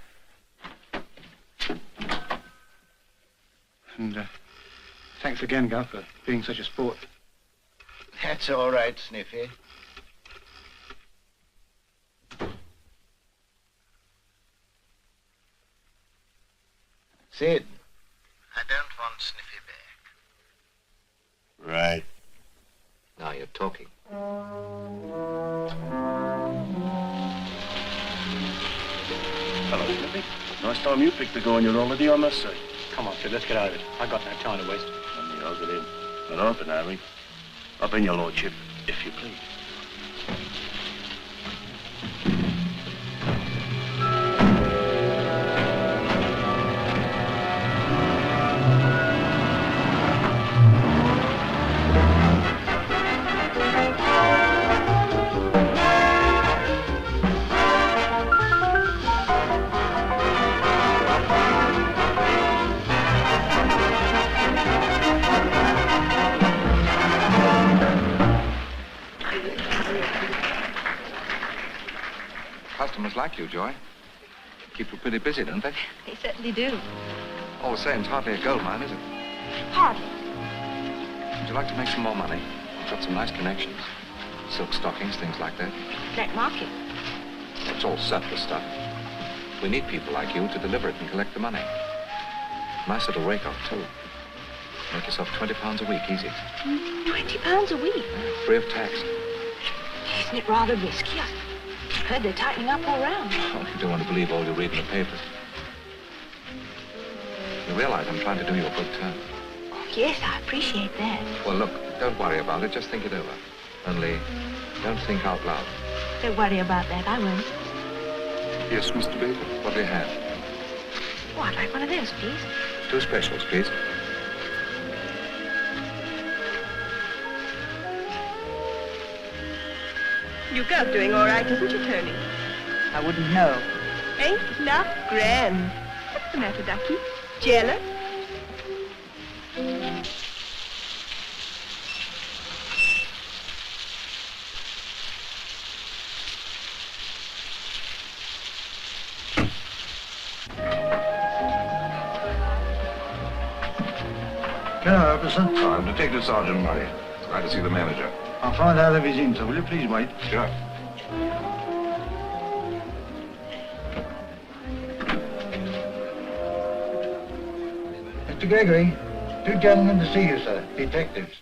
And thanks again, Gov, for being such a sport. That's all right, Sniffy. Sid, I don't want Sniffy back. Right. Now you're talking. Hello, Sniffy. Nice time you picked to go on your holiday, I must say. Come on, Sid, let's get out of it. I got no time to waste. I'll get in. And I've been Harry. Up in your lordship, if you please. Customers like you, Joy. Keep you pretty busy, don't they? They certainly do. All the same, it's hardly a gold mine, is it? Hardly. Would you like to make some more money? I've got some nice connections. Silk stockings, things like that. Black market. It's all surplus stuff. We need people like you to deliver it and collect the money. Nice little rake-off, too. Make yourself £20 a week, easy. £20 a week? Yeah, free of tax. Isn't it rather risky? I've heard they're tightening up all round. Oh, you don't want to believe all you read in the papers. You realize I'm trying to do you a good turn. Oh, yes, I appreciate that. Well, look, don't worry about it. Just think it over. Only, don't think out loud. Don't worry about that. I won't. Yes, Mr. Baker. What do you have? Oh, I'd like one of those, please. 2 specials, please. Your girl's doing all right, isn't she, Tony? I wouldn't know. Ain't love grand? What's the matter, Ducky? Jealous? Can I help you, sir? Oh, I'm Detective Sergeant Murray. Glad to see the manager. I'll find out if he's in, sir. Will you please wait? Sure. Mr. Gregory, two gentlemen to see you, sir. Detectives.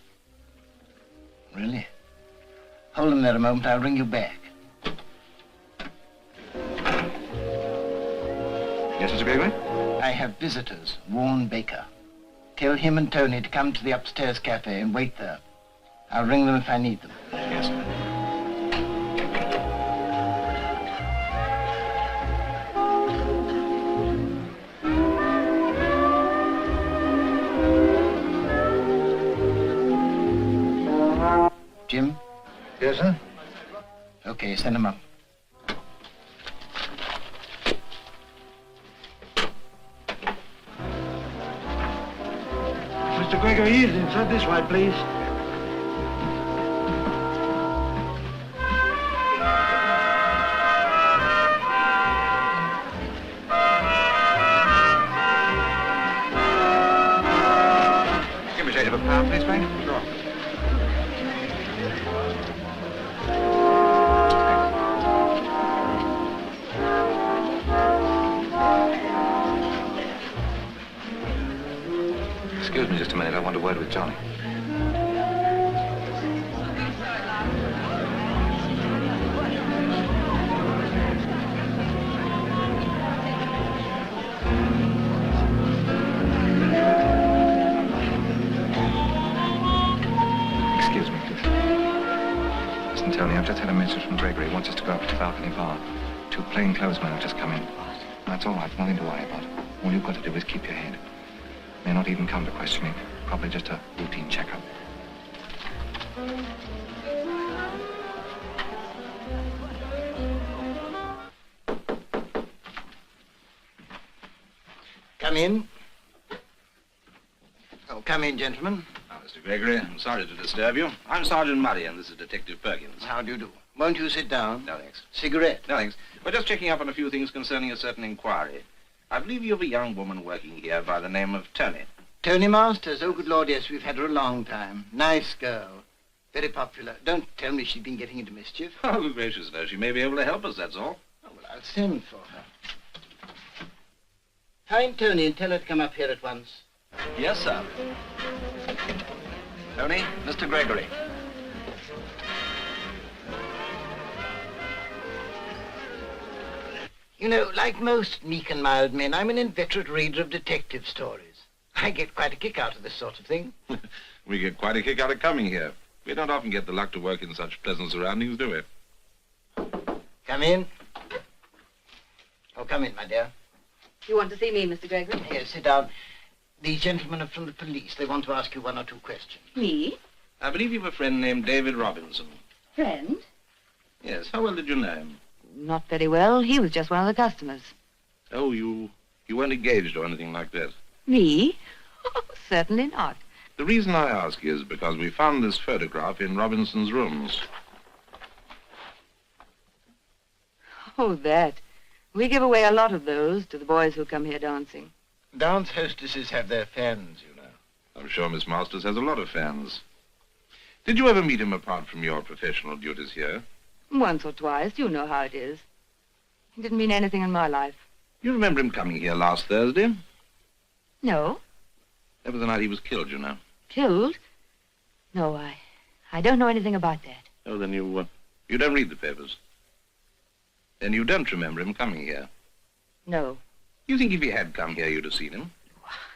Really? Hold them there a moment. I'll ring you back. Yes, Mr. Gregory? I have visitors. Warren Baker. Tell him and Tony to come to the upstairs cafe and wait there. I'll ring them if I need them. Yes, sir. Jim? Yes, sir? Okay, send him up. Mr. Gregory is inside. This way, please. Give me a shade of a pound, please, Frank. Sure. Excuse me just a minute. I want a word with Johnny. Excuse me, please. Listen, Tony, I've just had a message from Gregory. He wants us to go up to the balcony bar. Two plainclothesmen have just come in. That's all right. Nothing to worry about. All you've got to do is keep your head. May not even come to questioning. Probably just a routine checkup. Come in. Oh, come in, gentlemen. Now, Mr. Gregory, I'm sorry to disturb you. I'm Sergeant Murray, and this is Detective Perkins. How do you do? Won't you sit down? No, thanks. Cigarette? No, thanks. We're just checking up on a few things concerning a certain inquiry. I believe you have a young woman working here by the name of Tony. Tony Masters? Oh, good Lord, yes, we've had her a long time. Nice girl. Very popular. Don't tell me she's been getting into mischief. Oh, gracious, no. She may be able to help us, that's all. Oh, well, I'll send for her. Find Tony and tell her to come up here at once. Yes, sir. Tony, Mr. Gregory. You know, like most meek and mild men, I'm an inveterate reader of detective stories. I get quite a kick out of this sort of thing. We get quite a kick out of coming here. We don't often get the luck to work in such pleasant surroundings, do we? Come in. Oh, come in, my dear. You want to see me, Mr. Gregory? Here, sit down. These gentlemen are from the police. They want to ask you one or two questions. Me? I believe you have a friend named David Robinson. Friend? Yes. How well did you know him? Not very well. He was just one of the customers. Oh, you weren't engaged or anything like that? Me? Oh, certainly not. The reason I ask is because we found this photograph in Robinson's rooms. Oh, that. We give away a lot of those to the boys who come here dancing. Dance hostesses have their fans, you know. I'm sure Miss Masters has a lot of fans. Did you ever meet him apart from your professional duties here? Once or twice. You know how it is. He didn't mean anything in my life. You remember him coming here last Thursday? No. That was the night he was killed, you know. Killed? No, I don't know anything about that. Oh, then you don't read the papers. Then you don't remember him coming here. No. You think if he had come here, you'd have seen him?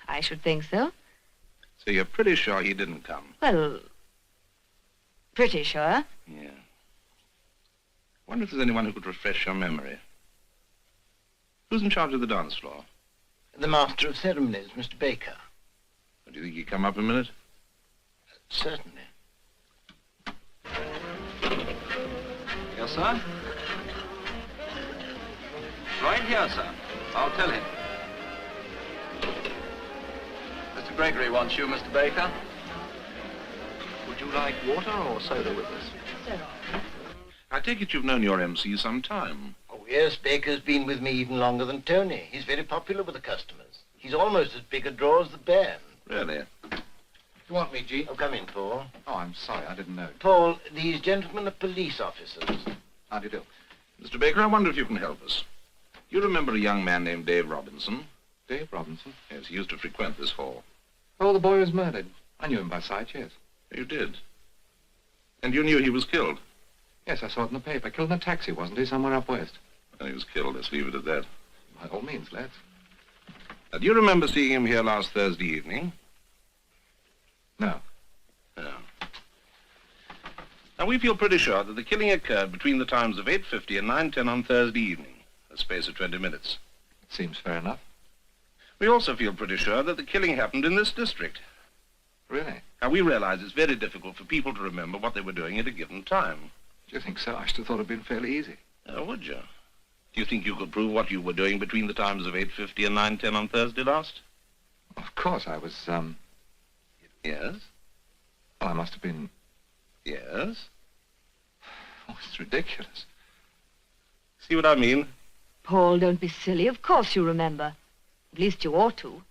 I should think so. So you're pretty sure he didn't come? Well, pretty sure. Yeah. Wonder if there's anyone who could refresh your memory. Who's in charge of the dance floor? The master of ceremonies, Mr. Baker. Do you think he'd come up a minute? Certainly. Yes, sir? Right here, sir. I'll tell him. Mr. Gregory wants you, Mr. Baker. Would you like water or soda with this? Soda. I take it you've known your MC some time. Oh, yes, Baker's been with me even longer than Tony. He's very popular with the customers. He's almost as big a draw as the band. Really? You want me, G? Oh, come in, Paul. Oh, I'm sorry. I didn't know. Paul, these gentlemen are police officers. How do you do? Mr. Baker, I wonder if you can help us. You remember a young man named Dave Robinson? Dave Robinson? Yes, he used to frequent this hall. Oh, the boy who was murdered. I knew him by sight, yes. You did? And you knew he was killed? Yes, I saw it in the paper. Killed in a taxi, wasn't he? Somewhere up west. Well, he was killed. Let's leave it at that. By all means, lads. Now, do you remember seeing him here last Thursday evening? No. No. Now, we feel pretty sure that the killing occurred between the times of 8:50 and 9:10 on Thursday evening, a space of 20 minutes. Seems fair enough. We also feel pretty sure that the killing happened in this district. Really? Now, we realize it's very difficult for people to remember what they were doing at a given time. Do you think so? I should have thought it'd been fairly easy. Oh, would you? Do you think you could prove what you were doing between the times of 8:50 and 9:10 on Thursday last? Of course, I was, Yes? Well, I must have been... Yes? Oh, it's ridiculous. See what I mean? Paul, don't be silly. Of course you remember. At least you ought to.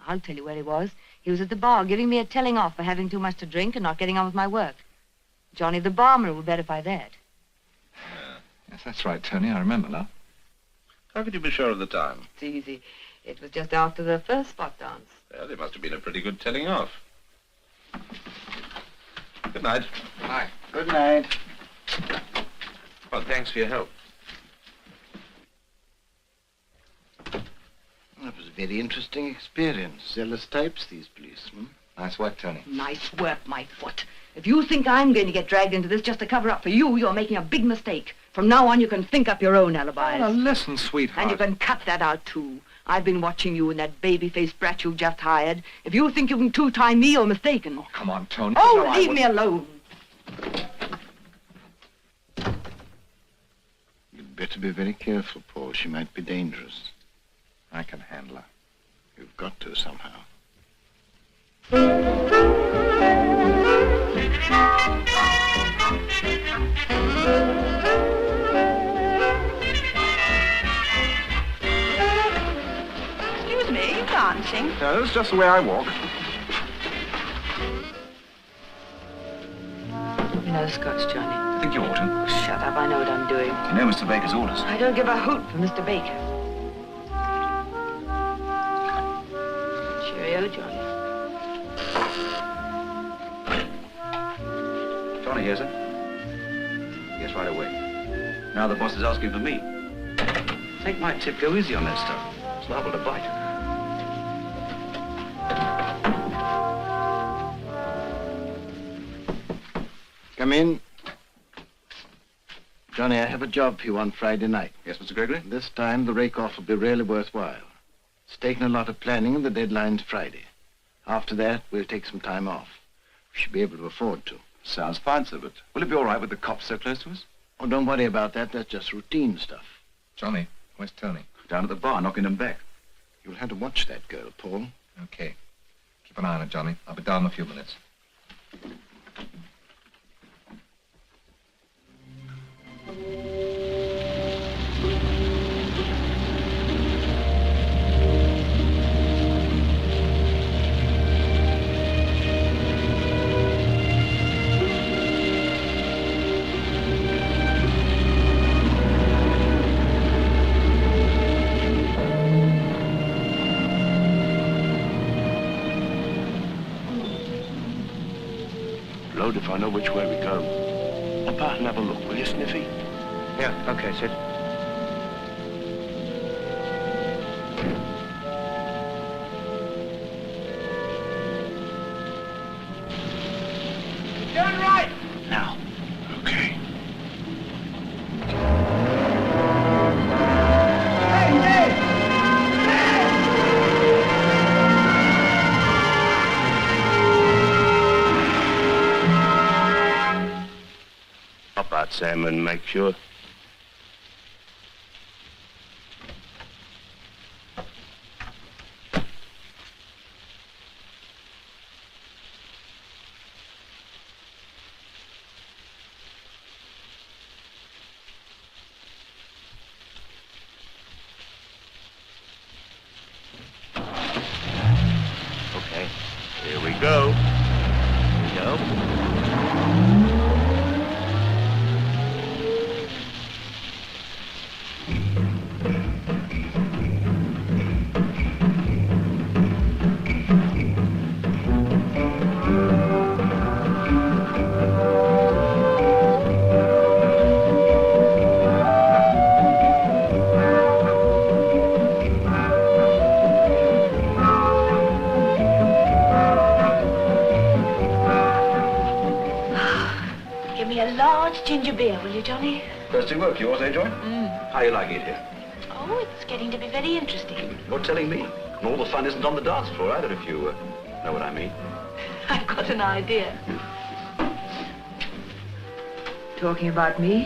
I'll tell you where he was. He was at the bar giving me a telling off for having too much to drink and not getting on with my work. Johnny the barman will verify that. Yes, that's right, Tony. I remember now. How could you be sure of the time? It's easy. It was just after the first spot dance. Well, there must have been a pretty good telling off. Good night. Bye. Good night. Well, thanks for your help. That was a very interesting experience. Zealous types, these policemen. Nice work, Tony. Nice work, my foot. If you think I'm going to get dragged into this just to cover up for you, you're making a big mistake. From now on, you can think up your own alibis. Oh, now listen, sweetheart. And you can cut that out, too. I've been watching you and that baby-faced brat you just hired. If you think you can two-time me, you're mistaken. Oh, come on, Tony. Oh, No, leave me alone. You'd better be very careful, Paul. She might be dangerous. I can handle her. You've got to somehow. Excuse me, are you dancing? No, it's just the way I walk. You know Scotch, Johnny. I think you ought to. Oh, shut up, I know what I'm doing. You know Mr. Baker's orders. I don't give a hoot for Mr. Baker. Cheerio, Johnny. Johnny here's it. Yes, right away. Now the boss is asking for me. Take my tip, go easy on that stuff. It's liable to bite. Come in. Johnny, I have a job for you on Friday night. Yes, Mr. Gregory? This time, the rake-off will be really worthwhile. It's taken a lot of planning, and the deadline's Friday. After that, we'll take some time off. We should be able to afford to. Sounds fine, sir, but will it be all right with the cops so close to us? Oh, don't worry about that. That's just routine stuff. Johnny, where's Tony? Down at the bar, knocking them back. You'll have to watch that girl, Paul. Okay. Keep an eye on it, Johnny. I'll be down in a few minutes. Blowed if I know which way we go. Apart and have a look, will you, Sniffy? Yeah, okay, Sid. Turn right! Now. Okay. Hop out, Sam, and make sure. Okay, here we go. go. Give me a large ginger beer, will you, Johnny? Thirsty work, yours, eh, Joy? How you like it here? Oh, it's getting to be very interesting. You're telling me. And all the fun isn't on the dance floor either, if you know what I mean. I've got an idea. Talking about me?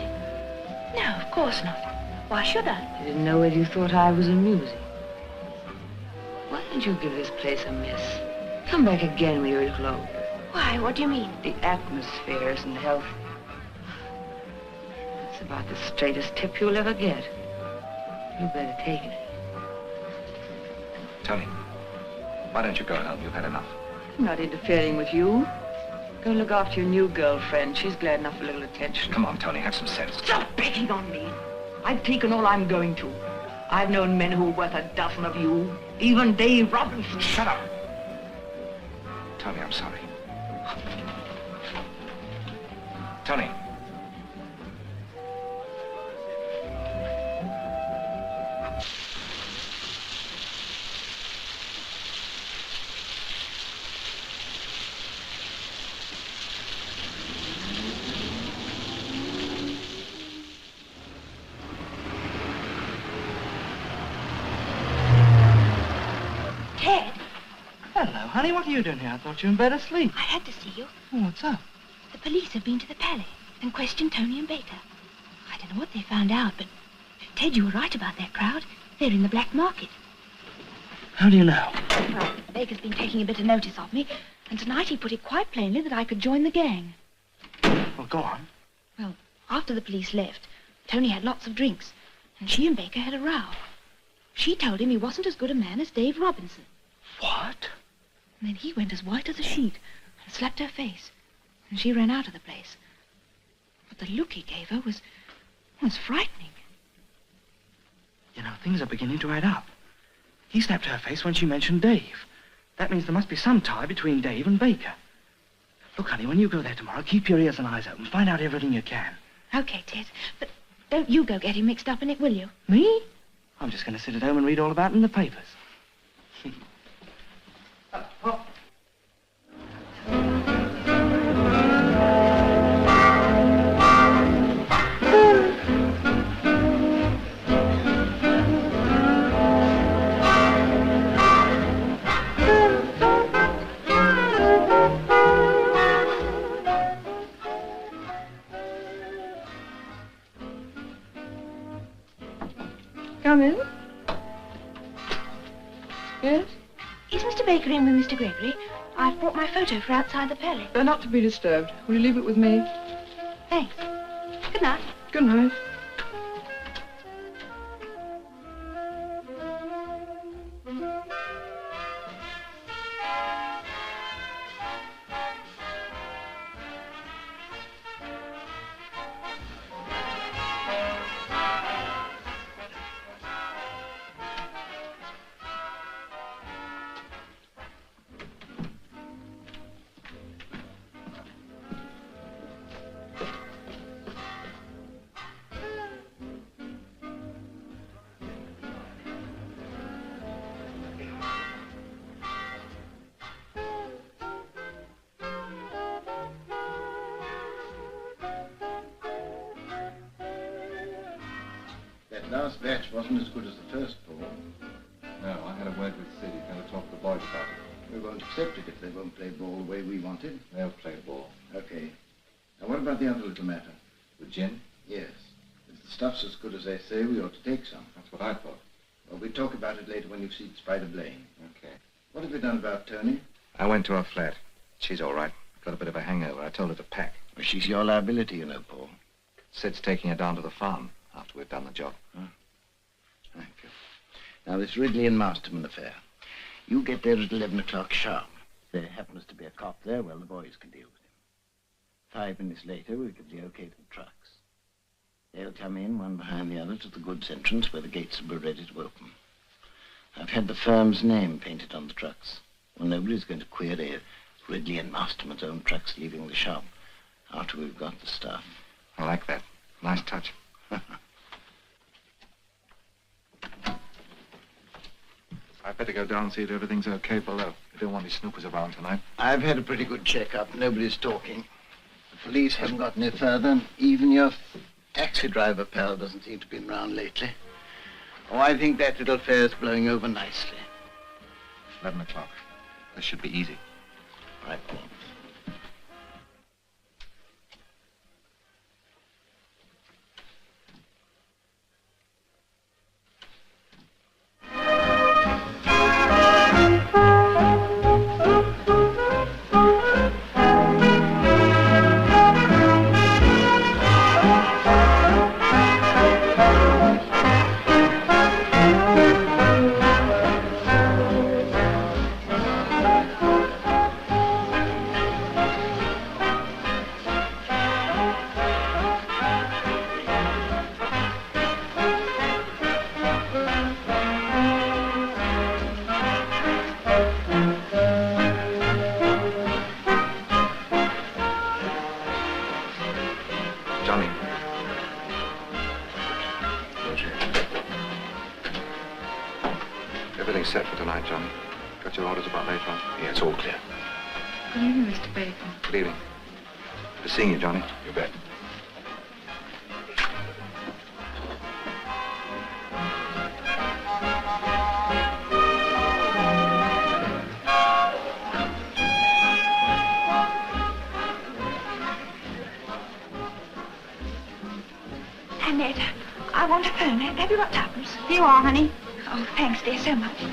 No, of course not. Why should I? I didn't know whether you thought I was amusing. Why don't you give this place a miss? Come back again when you're a little older. Why, what do you mean? The atmosphere isn't healthy. It's about the straightest tip you'll ever get. You better take it. Tony, why don't you go home? You've had enough. I'm not interfering with you. Go look after your new girlfriend. She's glad enough for a little attention. Come on, Tony, have some sense. Stop begging on me. I've taken all I'm going to. I've known men who are worth a dozen of you. Even Dave Robinson. Shut up. Tony, I'm sorry. Tony. Ted, Hello, honey. What are you doing here? I thought you were in bed asleep. I had to see you. Oh, what's up? The police have been to the Palais and questioned Tony and Baker. I don't know what they found out, but Ted, you were right about that crowd. They're in the black market. How do you know? Well, Baker's been taking a bit of notice of me, and tonight he put it quite plainly that I could join the gang. Well, go on. Well, after the police left, Tony had lots of drinks, and she and Baker had a row. She told him he wasn't as good a man as Dave Robinson. What? And then he went as white as a sheet and slapped her face, and she ran out of the place. But the look he gave her was frightening. You know, things are beginning to add up. He slapped her face when she mentioned Dave. That means there must be some tie between Dave and Baker. Look, honey, when you go there tomorrow, keep your ears and eyes open. Find out everything you can. Okay, Ted, but don't you go get him mixed up in it, will you? Me? I'm just going to sit at home and read all about it in the papers. Come in. Yes? Is Mr. Baker in with Mr. Gregory? I've brought my photo for outside the Palais. They're not to be disturbed. Will you leave it with me? Thanks. Good night. Good night. That last batch wasn't as good as the first, Paul. No, I had a word with Sid. He's going to talk to the boys about it. We won't accept it if they won't play ball the way we want it. They'll play ball. Okay. Now, what about the other little matter? The gin? Yes. If the stuff's as good as they say, we ought to take some. That's what I thought. Well, we'll talk about it later when you've seen Spider Blaine. Okay. What have you done about Tony? I went to her flat. She's all right. Got a bit of a hangover. I told her to pack. Well, she's your liability, you know, Paul. Sid's taking her down to the farm after we've done the job. Thank you. Now, this Ridley and Masterman affair. You get there at 11 o'clock sharp. If there happens to be a cop there, well, the boys can deal with him. 5 minutes later, we'll give the okay to the trucks. They'll come in, one behind the other, to the goods entrance, where the gates will be ready to open. I've had the firm's name painted on the trucks. Well, nobody's going to query Ridley and Masterman's own trucks leaving the shop after we've got the stuff. I like that. Nice touch. I'd better go down and see if everything's okay below. We don't want any snoopers around tonight. I've had a pretty good check-up. Nobody's talking. The police haven't got any further, and even your taxi driver pal doesn't seem to be around lately. Oh, I think that little affair's blowing over nicely. 11 o'clock. This should be easy. Right, Paul. Everything's set for tonight, Johnny. Got your orders about later on? Yeah, it's all clear. Good evening, Mr. Bacon. Good evening. Good seeing you, Johnny. You bet. Annette, I want a phone. Have you got tuppence? Here you are, honey. Oh, thanks, dear, so much. 10.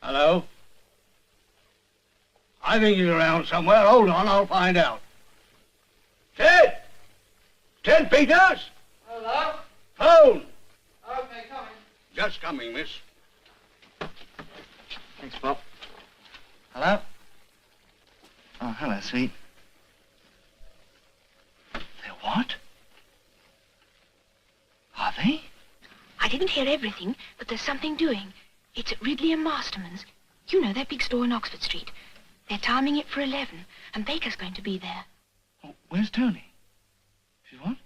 Hello? I think he's around somewhere. Hold on, I'll find out. Ted! Ted Peters? Hello? Phone! Okay, coming. Just coming, miss. Thanks, Bob. Hello? Oh, hello, sweet. They're what? Are they? I didn't hear everything, but there's something doing. It's at Ridley and Masterman's. You know, that big store in Oxford Street. They're timing it for 11, and Baker's going to be there. Oh, where's Tony? She's what?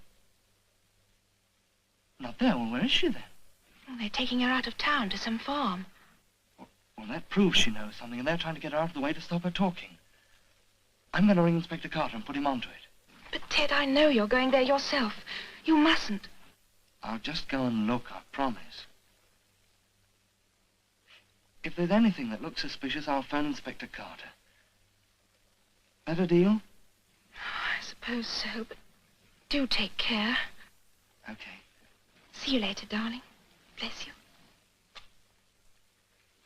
Not there. Well, where is she then? Oh, they're taking her out of town to some farm. Well, that proves she knows something, and they're trying to get her out of the way to stop her talking. I'm going to ring Inspector Carter and put him onto it. But, Ted, I know you're going there yourself. You mustn't. I'll just go and look, I promise. If there's anything that looks suspicious, I'll phone Inspector Carter. That a deal? I suppose so, but do take care. Okay. See you later, darling. Bless you.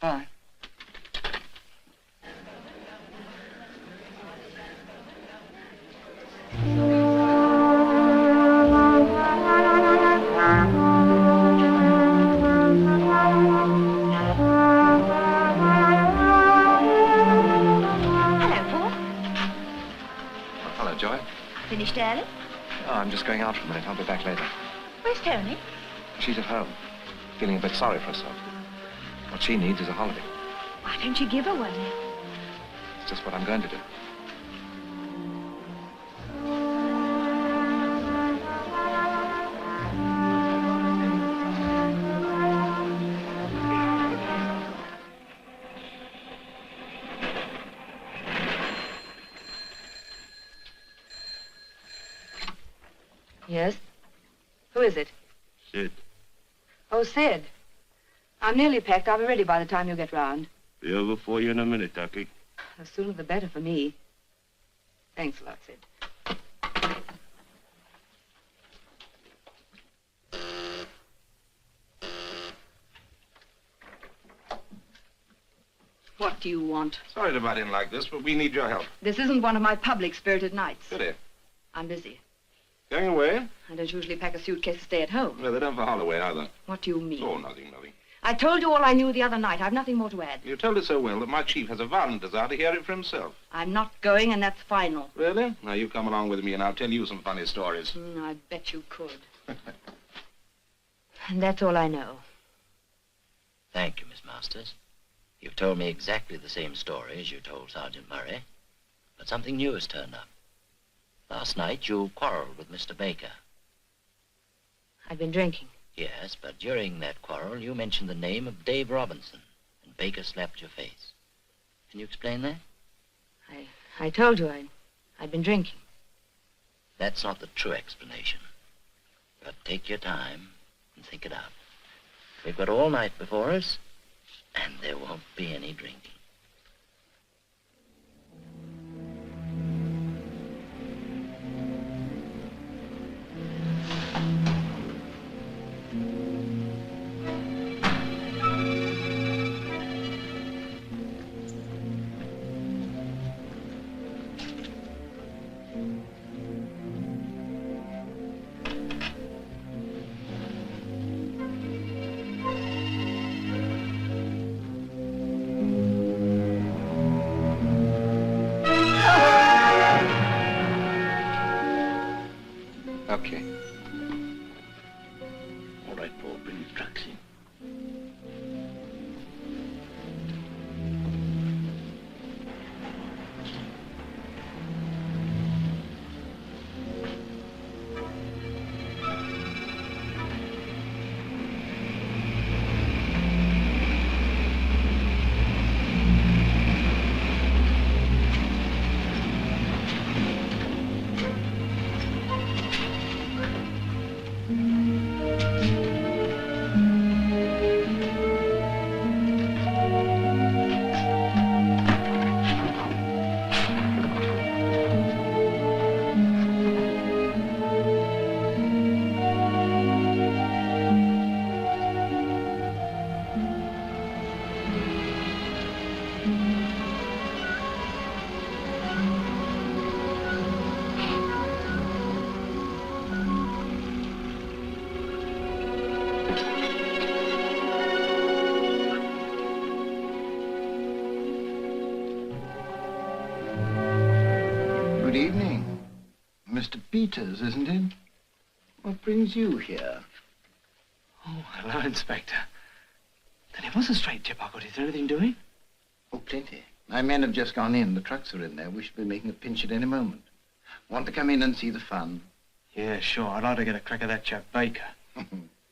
Bye. Joy? Finished early? Oh, I'm just going out for a minute. I'll be back later. Where's Tony? She's at home, feeling a bit sorry for herself. What she needs is a holiday. Why don't you give her one? It's just what I'm going to do. Yes? Who is it? Sid. Oh, Sid. I'm nearly packed. I'll be ready by the time you get round. Be over for you in a minute, Ducky. The sooner the better for me. Thanks a lot, Sid. What do you want? Sorry to butt in like this, but we need your help. This isn't one of my public spirited nights. Goody. I'm busy. Going away? I don't usually pack a suitcase to stay at home. Well, they don't for Holloway either. What do you mean? Oh, nothing, nothing. I told you all I knew the other night. I've nothing more to add. You told us so well that my chief has a violent desire to hear it for himself. I'm not going, and that's final. Really? Now, you come along with me, and I'll tell you some funny stories. I bet you could. And that's all I know. Thank you, Miss Masters. You've told me exactly the same story as you told Sergeant Murray, but something new has turned up. Last night, you quarreled with Mr. Baker. I've been drinking. Yes, but during that quarrel, you mentioned the name of Dave Robinson, and Baker slapped your face. Can you explain that? I told you I'd been drinking. That's not the true explanation. But take your time and think it out. We've got all night before us, and there won't be any drinking. Okay. All right, Paul, bring the trucks in. Good evening. Mr. Peters, isn't it? What brings you here? Oh, hello, Inspector. Then it was a straight tip I got. Is there anything doing? Oh, plenty. My men have just gone in. The trucks are in there. We should be making a pinch at any moment. Want to come in and see the fun? Yeah, sure. I'd like to get a crack at that chap Baker.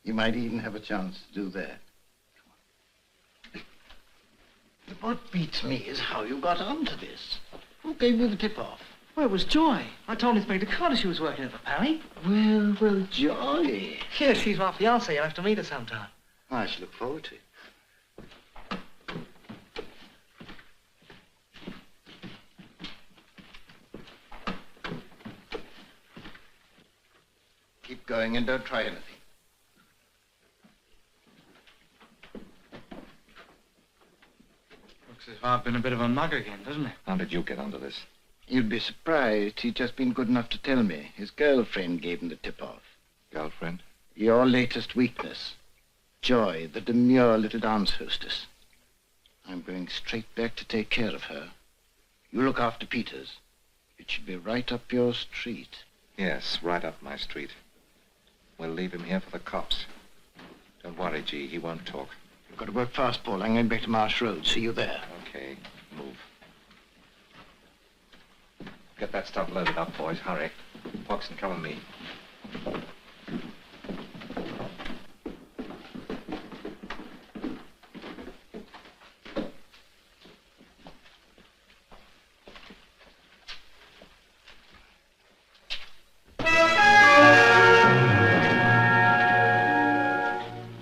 You might even have a chance to do that. But what beats me is how you got onto this. Who gave you the tip-off? Well, it was Joy. I told Inspector Carter she was working at the Pally. Well, Joy. Yeah, she's my fiancée. You'll have to meet her sometime. I shall look forward to it. Keep going and don't try anything. Looks as if I've been a bit of a mug again, doesn't it? How did you get onto this? You'd be surprised. He'd just been good enough to tell me. His girlfriend gave him the tip-off. Girlfriend? Your latest weakness. Joy, the demure little dance hostess. I'm going straight back to take care of her. You look after Peters. It should be right up your street. Yes, right up my street. We'll leave him here for the cops. Don't worry, G. He won't talk. You've got to work fast, Paul. I'm going back to Marsh Road. See you there. Okay, move. Get that stuff loaded up, boys. Hurry. Watson, come with me.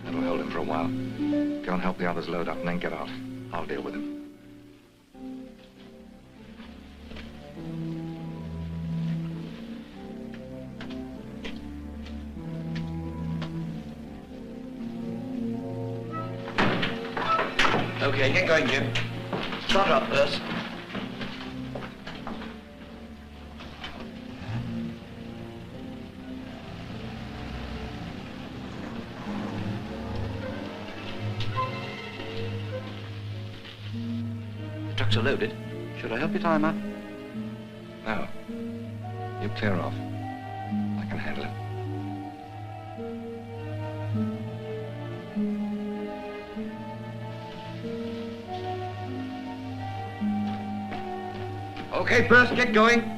That'll hold him for a while. Go and help the others load up and then get out. I'll deal with him. Okay, get going, Jim. Start up first. Box are loaded. Should I help you tie him up? No. You clear off. I can handle it. Okay, Perce, get going.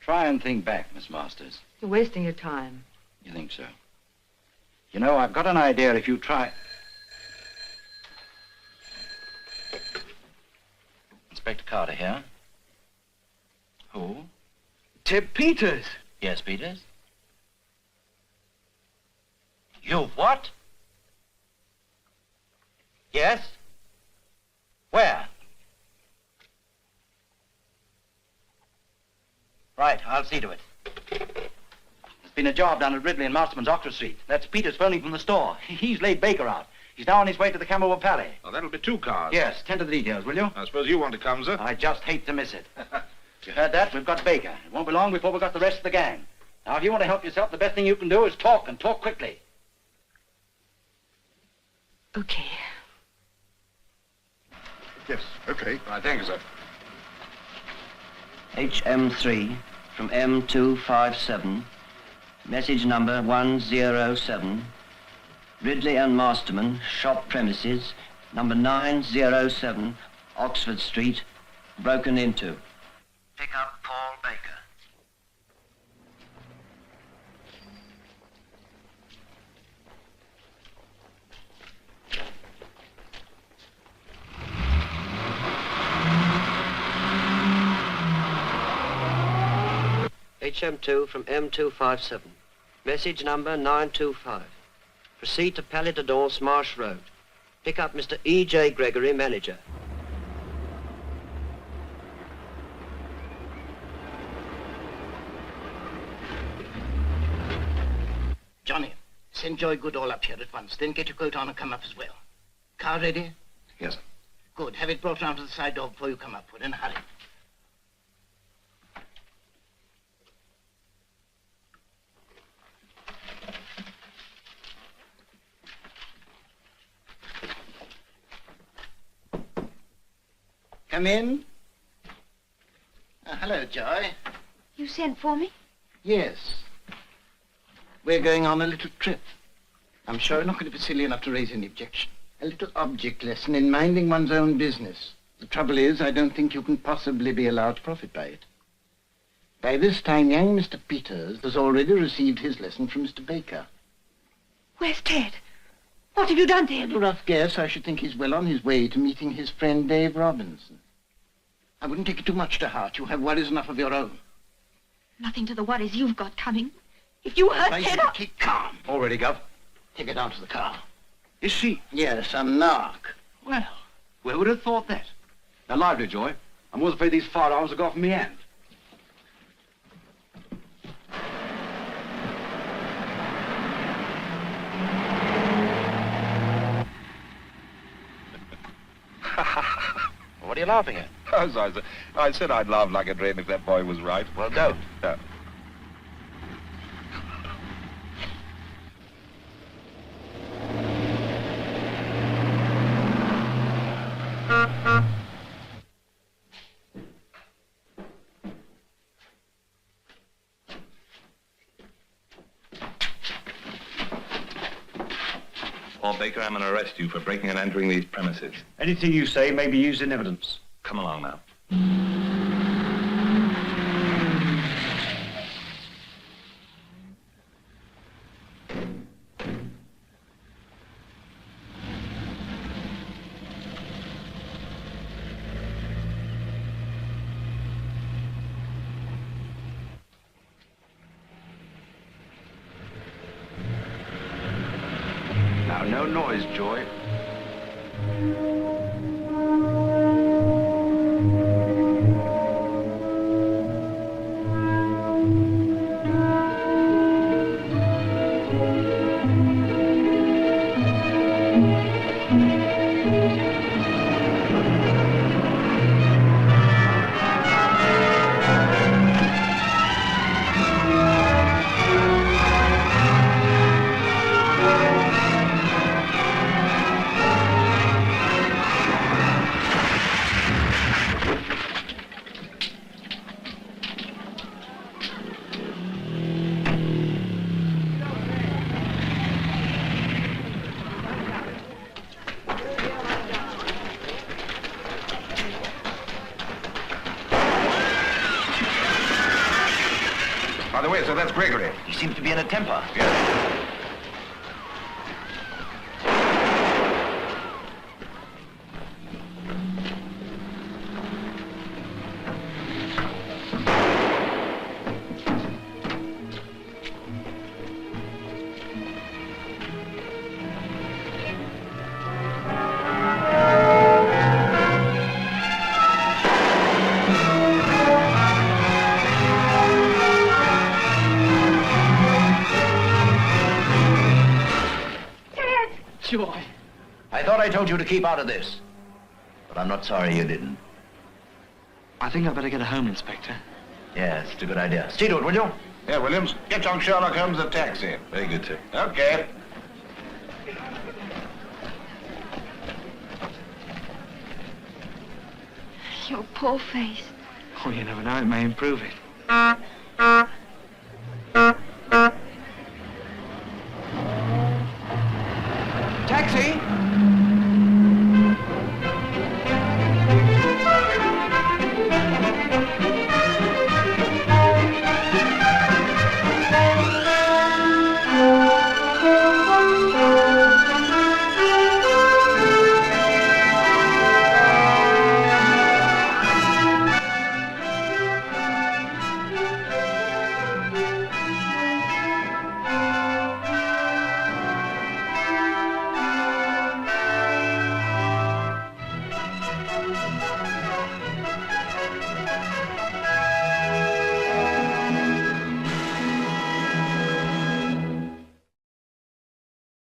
Try and think back, Miss Masters. You're wasting your time. You think so? You know, I've got an idea if you try... Inspector Carter here. Who? Tib Peters. Yes, Peters? You what? Yes? Where? Right, I'll see to it. There's been a job done at Ridley and Masterman's, Oxford Street. That's Peters phoning from the store. He's laid Baker out. He's now on his way to the Camberwell Palais. Oh, that'll be 2 cars. Yes, tend to the details, will you? I suppose you want to come, sir? I just hate to miss it. You heard that? We've got Baker. It won't be long before we've got the rest of the gang. Now, if you want to help yourself, the best thing you can do is talk, and talk quickly. Okay. Yes, okay. Right, thank you, sir. HM3 from M257, message number 107, Ridley and Masterman, shop premises, number 907, Oxford Street, broken into. Pick up Paul Baker. HM2 from M257. Message number 925. Proceed to Palais de Danse, Marsh Road. Pick up Mr. E.J. Gregory, manager. Johnny, send Joy Goodall up here at once. Then get your coat on and come up as well. Car ready? Yes, sir. Good. Have it brought round to the side door before you come up. We're in a hurry. Come in. Hello, Joy. You sent for me? Yes. We're going on a little trip. I'm sure you're not going to be silly enough to raise any objection. A little object lesson in minding one's own business. The trouble is, I don't think you can possibly be allowed to profit by it. By this time, young Mr. Peters has already received his lesson from Mr. Baker. Where's Ted? What have you done to him? A rough guess, I should think he's well on his way to meeting his friend Dave Robinson. I wouldn't take it too much to heart. You have worries enough of your own. Nothing to the worries you've got coming. If you hurt Ted, I'll... Keep calm. All ready, Gov. Take her down to the car. Is she? Yes, a narc. Well, who would have thought that? Now, lively, Joy. I'm always afraid these firearms will go off in my hand. What are you laughing at? I said I'd laugh like a dream if that boy was right. Well, don't. No. Paul Baker, I'm going to arrest you for breaking and entering these premises. Anything you say may be used in evidence. Come along now. Now, no noise, Joy. By the way, sir, that's Gregory. He seems to be in a temper. Yes. Joy. I thought I told you to keep out of this. But I'm not sorry you didn't. I think I'd better get a home, Inspector. Yes, it's a good idea. See to it, will you? Yeah, Williams, get young Sherlock Holmes a taxi. Very good, sir. Okay. Your poor face. Oh, you never know. It may improve it. Taxi!